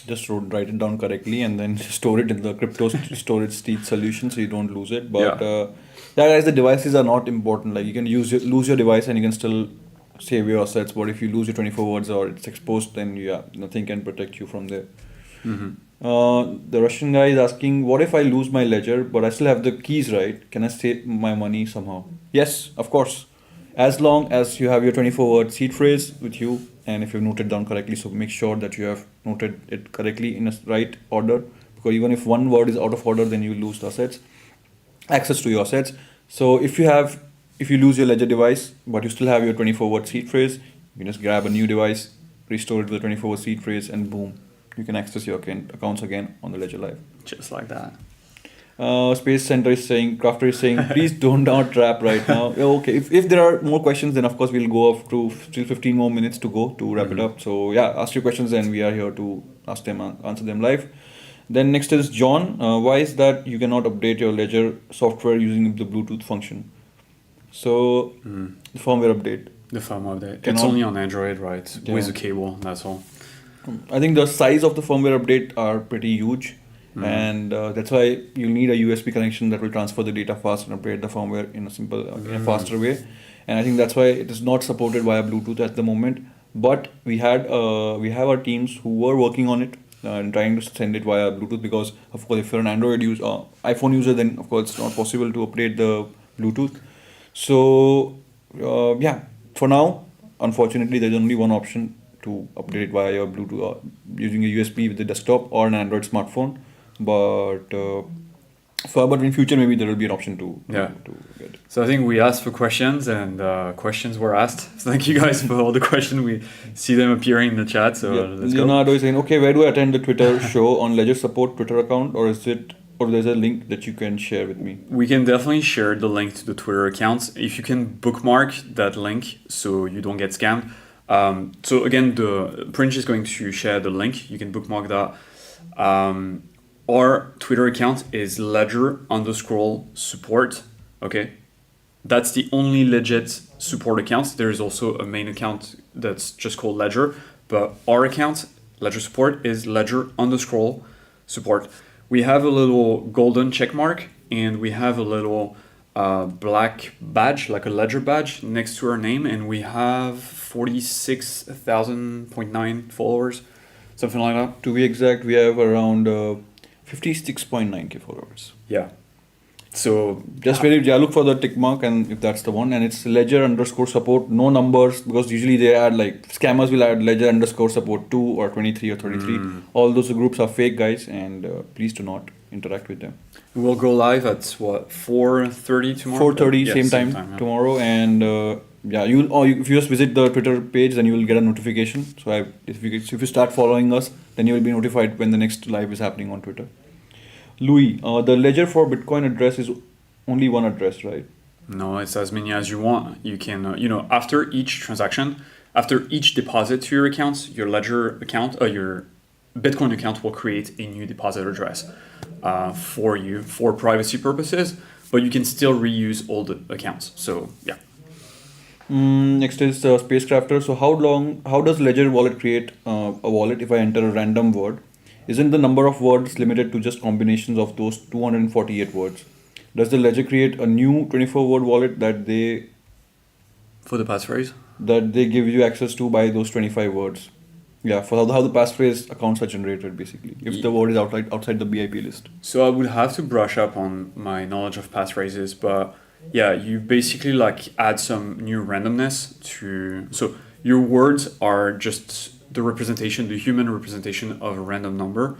just write it down correctly and then store it in the crypto storage state solution so you don't lose it. But yeah, guys, the devices are not important. Like you can lose your device and you can still save your assets. But if you lose your 24 words or it's exposed, then yeah, nothing can protect you from there. The Russian guy is asking, what if I lose my ledger but I still have the keys, right? Can I save my money somehow? Yes, of course. As long as you have your 24 word seed phrase with you and if you've noted down correctly, so make sure that you have noted it correctly in a right order, because even if one word is out of order, then you lose the assets, access to your assets. So if you lose your ledger device but you still have your 24 word seed phrase, you can just grab a new device, restore it with the 24 word seed phrase, and boom, you can access your accounts again on the Ledger Live. Just like that. Space Center is saying, Crafter is saying, please don't down trap right now. Yeah, okay, if there are more questions, then of course we'll go off to still 15 more minutes to go to wrap it up. So yeah, ask your questions and we are here to answer them live. Then next is John. Why is that you cannot update your Ledger software using the Bluetooth function? So the firmware update. The firmware update. It's only on Android, right? Yeah. With a cable, that's all. I think the size of the firmware update are pretty huge, and that's why you need a USB connection that will transfer the data fast and update the firmware in a simple, in a faster way. And I think that's why it is not supported via Bluetooth at the moment. But we have our teams who were working on it and trying to send it via Bluetooth, because of course if you're an Android iPhone user, then of course it's not possible to update the Bluetooth. So yeah, for now, unfortunately, there's only one option to update it via your Bluetooth using a USB with the desktop or an Android smartphone. But in future, maybe there will be an option to get it. So I think we asked for questions and questions were asked. So thank you guys for all the questions. We see them appearing in the chat. So let's go. Leonardo is saying, okay, where do I attend the Twitter show on Ledger Support Twitter account, or there's a link that you can share with me? We can definitely share the link to the Twitter account. If you can bookmark that link so you don't get scammed. So again, the Prince is going to share the link. You can bookmark that. Our Twitter account is ledger_support. Okay, that's the only legit support account. There is also a main account that's just called Ledger, but our account, Ledger Support, is ledger_support. We have a little golden check mark and we have a little black badge, like a Ledger badge next to our name, and we have 46,000.9 followers, something like that. To be exact, we have around 56.9k followers. Yeah. So just look for the tick mark, and if that's the one, and it's ledger_support, no numbers, because usually they add, like, scammers will add ledger_support 2 or 23 or 33. All those groups are fake, guys, and please do not interact with them. We'll go live at what, 4:30 tomorrow? 4:30 same time tomorrow, and if you just visit the Twitter page, then you will get a notification. So if you start following us, then you will be notified when the next live is happening on Twitter. Louis, the ledger for Bitcoin address is only one address, right? No, it's as many as you want. You can, after each transaction, after each deposit to your accounts, your Ledger account, your Bitcoin account will create a new deposit address for you for privacy purposes, but you can still reuse old accounts. So yeah. Next is Spacecrafter. So how does Ledger Wallet create a wallet if I enter a random word? Isn't the number of words limited to just combinations of those 248 words? Does the Ledger create a new 24-word wallet for the passphrase? That they give you access to by those 25 words? Yeah, for how the passphrase accounts are generated, basically, if the word is outside the BIP list. So I would have to brush up on my knowledge of passphrases, but yeah, you basically add some new randomness to. So your words are just the human representation of a random number.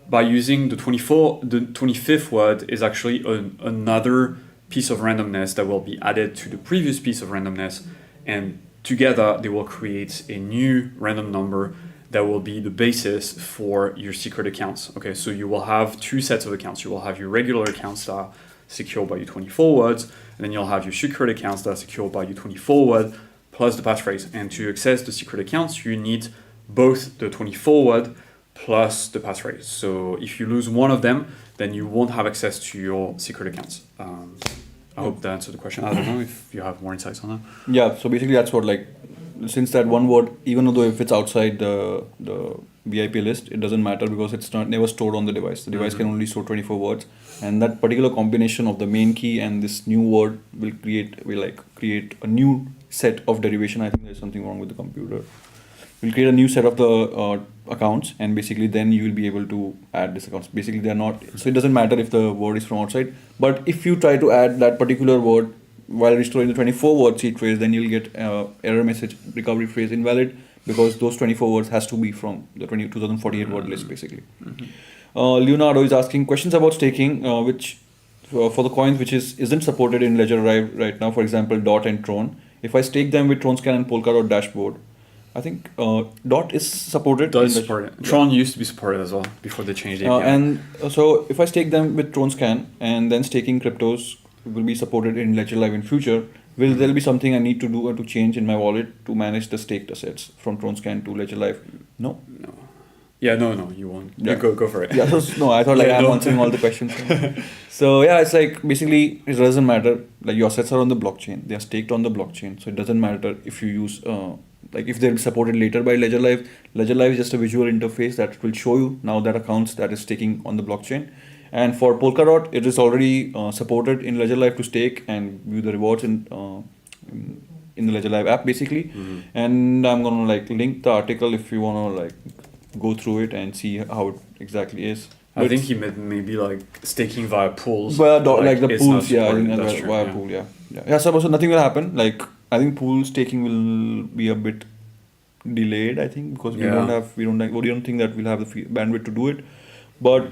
by using the 25th word is actually another piece of randomness that will be added to the previous piece of randomness, and together they will create a new random number that will be the basis for your secret accounts. Okay, so you will have two sets of accounts. You will have your regular accounts that are secured by your 24 words, and then you'll have your secret accounts that are secured by your 24 word plus the passphrase. And to access the secret accounts, you need both the 24 word plus the passphrase. So if you lose one of them, then you won't have access to your secret accounts. I hope that answered the question. I don't know if you have more insights on that. Yeah, so basically that's what, like, since that one word, even though if it's outside the VIP list, it doesn't matter because it's not never stored on the device. The device can only store 24 words, and that particular combination of the main key and this new word will create a new set of derivation. I think there's something wrong with the computer. We'll create a new set of the accounts, and basically then you will be able to add these accounts. Basically they're not, so it doesn't matter if the word is from outside, but if you try to add that particular word while restoring the 24 word seed phrase, then you'll get error message, recovery phrase invalid, because those 24 words has to be from the 2048 word list basically. Leonardo is asking questions about staking, which for the coins which isn't supported in Ledger Live right now, for example DOT and Tron. If I stake them with TronScan and Polkadot dashboard, I think DOT is supported. DOT is supported. Tron used to be supported as well before they changed the API. And so if I stake them with TronScan and then staking cryptos will be supported in Ledger Live in future, will there be something I need to do or to change in my wallet to manage the staked assets from TronScan to Ledger Live? No. Yeah, no, you won't. Yeah. Go for it. Yeah, so, no, I thought like Yeah, I'm no. answering all the questions. So yeah, it's like basically it doesn't matter. Like your assets are on the blockchain, they are staked on the blockchain. So it doesn't matter if you use like if they're supported later by Ledger Live. Ledger Live is just a visual interface that will show you now that accounts that is staking on the blockchain. And for Polkadot, it is already supported in Ledger Live to stake and view the rewards in the Ledger Live app basically. And I'm gonna like link the article if you wanna like go through it and see how it exactly is. I think he meant maybe like staking via pools. Well, like the it's pools, not yeah, I supported. think That's true, via yeah. pool, yeah. So nothing will happen. Like I think pool staking will be a bit delayed. I think because we don't think that we'll have the bandwidth to do it. But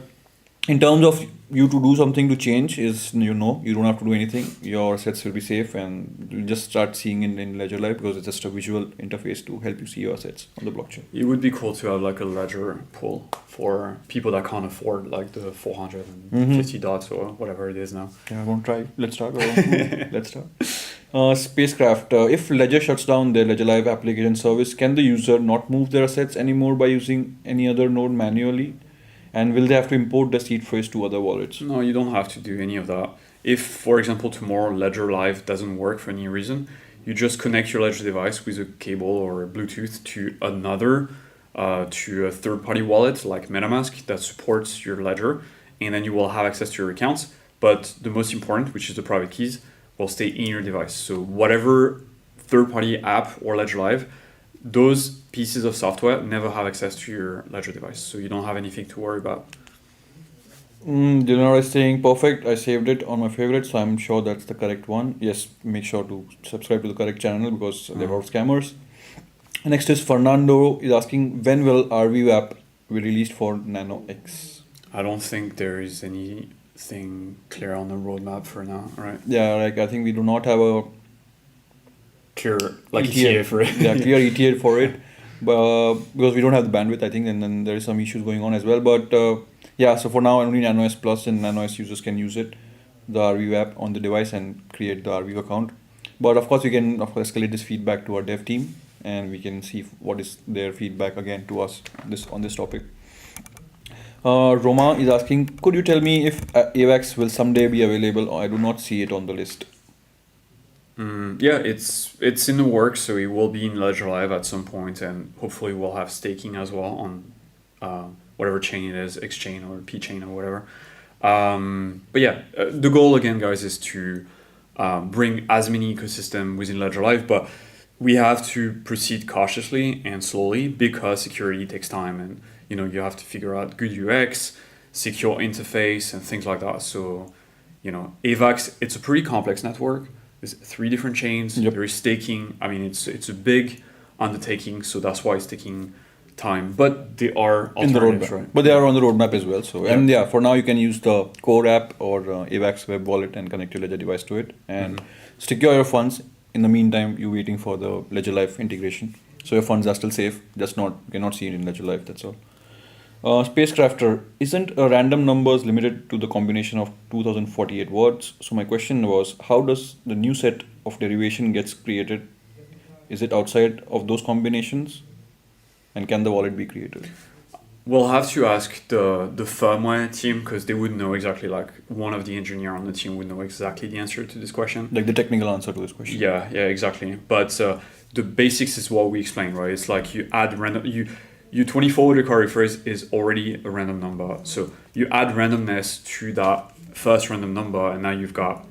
in terms of you to do something to change is you don't have to do anything. Your assets will be safe and you'll just start seeing in Ledger Live because it's just a visual interface to help you see your assets on the blockchain. It would be cool to have like a ledger pool for people that can't afford like the 450 dots or whatever it is now. Yeah, I won't try. Let's start. Let's start. Spacecraft. If Ledger shuts down their Ledger Live application service, can the user not move their assets anymore by using any other node manually? And will they have to import the seed phrase to other wallets? No, you don't have to do any of that. If, for example, tomorrow Ledger Live doesn't work for any reason, you just connect your Ledger device with a cable or Bluetooth to to a third-party wallet like MetaMask that supports your Ledger, and then you will have access to your accounts. But the most important, which is the private keys, will stay in your device. So whatever third-party app or Ledger Live, those pieces of software never have access to your Ledger device, so you don't have anything to worry about. Leonardo is saying perfect. I saved it on my favorites, so I'm sure that's the correct one. Yes, make sure to subscribe to the correct channel because they're all scammers. Next is Fernando is asking when will RVU app be released for Nano X? I don't think there is anything clear on the roadmap for now, right? Yeah, like I think we do not have a Clear like ETA for it. Yeah, clear ETA for it, but because we don't have the bandwidth, I think, and then there is some issues going on as well. But yeah, so for now, only Nano S Plus and Nano S users can use it, the RVU app on the device and create the RVU account. But of course, we can escalate this feedback to our dev team, and we can see what is their feedback again to us on this topic. Roma is asking, could you tell me if AVAX will someday be available? I do not see it on the list. Yeah, it's in the works, so it will be in Ledger Live at some point, and hopefully we'll have staking as well on whatever chain it is, Xchain or P-Chain or whatever. But yeah, the goal again, guys, is to bring as many ecosystem within Ledger Live, but we have to proceed cautiously and slowly because security takes time, and you have to figure out good UX, secure interface, and things like that. So AVAX, it's a pretty complex network. There's 3 different chains. Yep. There is staking. I mean, it's a big undertaking, so that's why it's taking time, but they are in the alternatives, roadmap, right? but they are on the roadmap as well. So and Yeah. yeah, for now you can use the Core app or AVAX web wallet and connect your Ledger device to it and secure your funds. In the meantime, you're waiting for the Ledger Life integration, so your funds are still safe. Just not you cannot see it in Ledger Life. That's all. Spacecrafter, isn't a random numbers limited to the combination of 2048 words? So my question was, how does the new set of derivation gets created? Is it outside of those combinations? And can the wallet be created? We'll have to ask the firmware team because they would know exactly, like one of the engineer on the team would know exactly the answer to this question. Like the technical answer to this question. Yeah, yeah, exactly. But the basics is what we explained, right? It's like you add random. You 24 with the query phrase is already a random number, so you add randomness to that first random number, and now you've got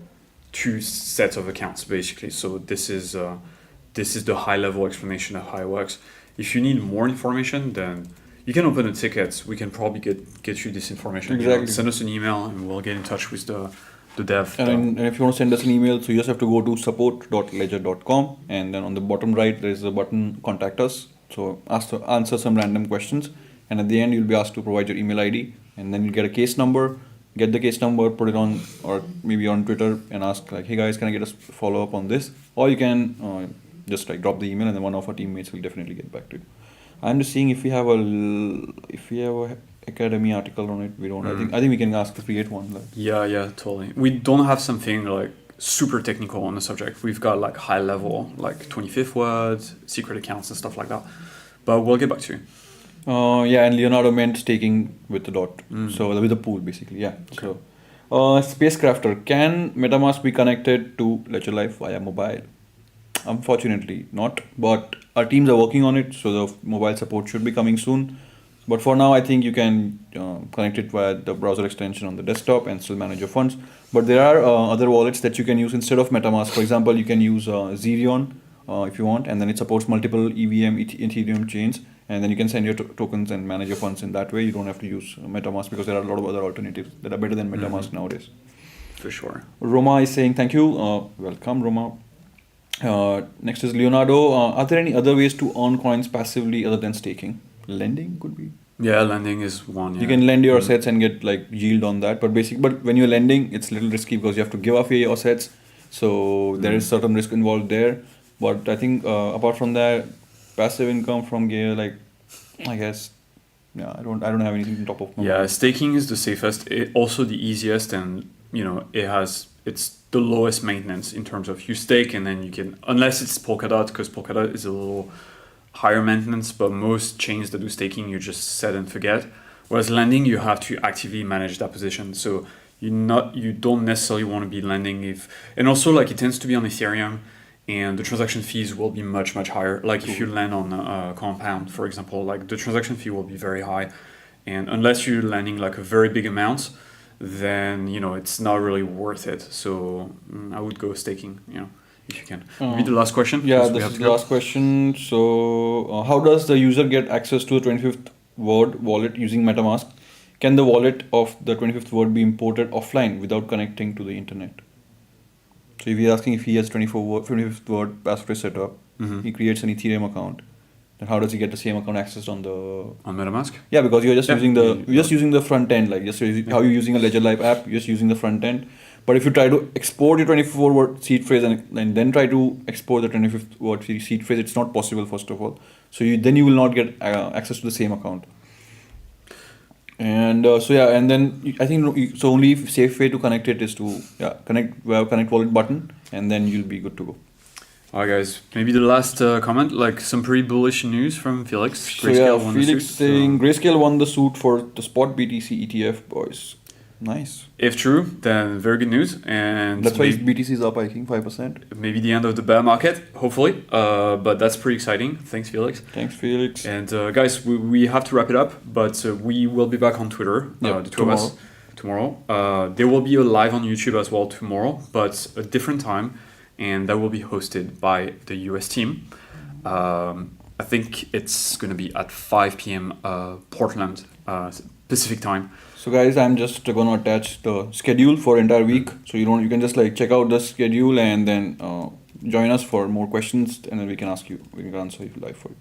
two sets of accounts basically. So this is the high level explanation of how it works. If you need more information, then you can open a ticket. We can probably get you this information. You know, Exactly. send us an email, and we'll get in touch with the dev. And if you want to send us an email, so you just have to go to support.ledger.com, and then on the bottom right there is a button contact us. So answer some random questions, and at the end you'll be asked to provide your email ID, and then you'll get a case number. Get the case number, put it on, or maybe on Twitter, and ask like, "Hey guys, can I get a follow up on this?" Or you can just like drop the email, and then one of our teammates will definitely get back to you. I'm just seeing if we have a Academy article on it. We don't. I think we can ask to create one. Like. Yeah, totally. We don't have something like super technical on the subject. We've got like high level, like 25th words, secret accounts and stuff like that. But we'll get back to you. Yeah, and Leonardo meant staking with the dot. So with the pool basically. Yeah. Okay. So, Spacecrafter, can MetaMask be connected to Ledger Life via mobile? Unfortunately, not. But our teams are working on it, so the mobile support should be coming soon. But for now, I think you can connect it via the browser extension on the desktop and still manage your funds. But there are other wallets that you can use instead of MetaMask. For example, you can use Zerion if you want, and then it supports multiple EVM Ethereum chains, and then you can send your tokens and manage your funds in that way. You don't have to use MetaMask because there are a lot of other alternatives that are better than MetaMask nowadays. For sure. Roma is saying thank you. Welcome, Roma. Next is Leonardo. Are there any other ways to earn coins passively other than staking? Lending could be. Yeah, lending is one. Yeah. You can lend your assets and get like yield on that. But when you're lending, it's a little risky because you have to give away your assets. So there is certain risk involved there. But I think apart from that, passive income from gear, like I guess, yeah, I don't have anything on top of my Yeah, mind. staking is the safest, also the easiest, and it's the lowest maintenance in terms of you stake and then you can, unless it's Polkadot, because Polkadot is a little higher maintenance, but most chains that do staking you just set and forget. Whereas lending, you have to actively manage that position. So you don't necessarily want to be lending and also like it tends to be on Ethereum, and the transaction fees will be much higher. Like if you land on Compound, for example, like the transaction fee will be very high, and unless you're lending like a very big amount, then it's not really worth it. So I would go staking, if you can. Maybe the last question. Yeah, 'cause we this have is to the go. last question. So, how does the user get access to the 25th word wallet using MetaMask? Can the wallet of the 25th word be imported offline without connecting to the internet? So, if he's asking if he has 25th word passphrase set up, he creates an Ethereum account. Then how does he get the same account accessed on the? On MetaMask? Yeah, because you're just Yeah. using the front end, like how you're using a Ledger Live app. You're just using the front end. But if you try to export your 24 word seed phrase and then try to export the 25th word seed phrase, it's not possible, first of all. So you will not get access to the same account. And and then I think so. Only safe way to connect it is to connect wallet button, and then you'll be good to go. Alright, guys. Maybe the last comment, like some pretty bullish news from Felix. So yeah, won the Felix suit, saying Grayscale won the suit for the spot BTC ETF, boys. Nice. if true, then very good news, and That's why BTC is up, I think, 5%. maybe the end of the bear market, hopefully. But that's pretty exciting. Thanks, Felix. Thanks, Felix. And guys, we have to wrap it up, but we will be back on Twitter, Yep, the two of us, tomorrow. There will be a live on YouTube as well tomorrow, but a different time, and that will be hosted by the US team. I think it's going to be at 5 p.m. Portland Pacific time. So guys, I'm just gonna attach the schedule for entire week, so you can just like check out the schedule and then join us for more questions, and then we can answer you live for you.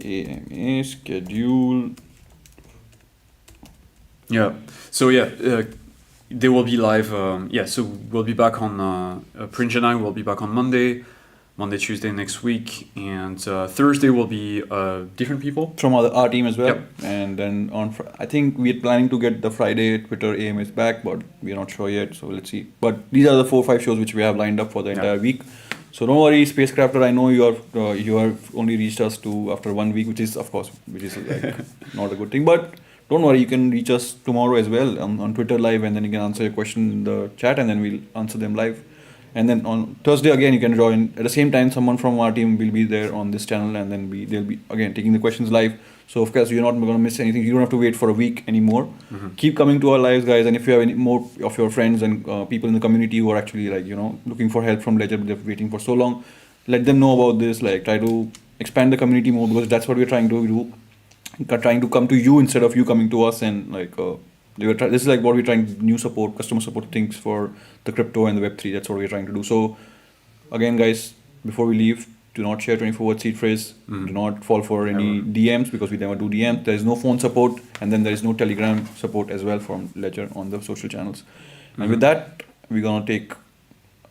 AMA schedule. Yeah. So yeah, they will be live. Yeah. So we'll be back on Prince and I will be back on Monday, Tuesday next week, and Thursday will be different people. From our team as well. Yep. And then I think we're planning to get the Friday Twitter AMAs back, but we're not sure yet, so let's see. But these are the 4 or 5 shows which we have lined up for the entire week. So don't worry, Spacecrafter. I know you have only reached us to after 1 week, which is like not a good thing. But don't worry, you can reach us tomorrow as well on Twitter live, and then you can answer your question in the chat, and then we'll answer them live. And then on Thursday again, you can join at the same time. Someone from our team will be there on this channel, and then they'll be again taking the questions live. So of course you're not going to miss anything. You don't have to wait for a week anymore. Keep coming to our lives, guys. And if you have any more of your friends and people in the community who are actually looking for help from Ledger, they're waiting for so long, let them know about this. Like try to expand the community more, because that's what we're trying to do. Trying to come to you instead of you coming to us, and this is like what we're trying, new support, customer support things for the crypto and the Web3. That's what we're trying to do. So again, guys, before we leave, do not share 24-word seed phrase. Do not fall for any DMs, because we never do DMs. There is no phone support, and then there is no Telegram support as well from Ledger on the social channels. And with that, we're gonna take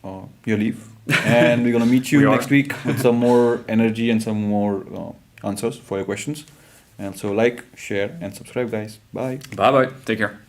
your leave, and we're gonna meet you next week with some more energy and some more answers for your questions. And so like, share, and subscribe, guys. Bye. Bye bye. Take care.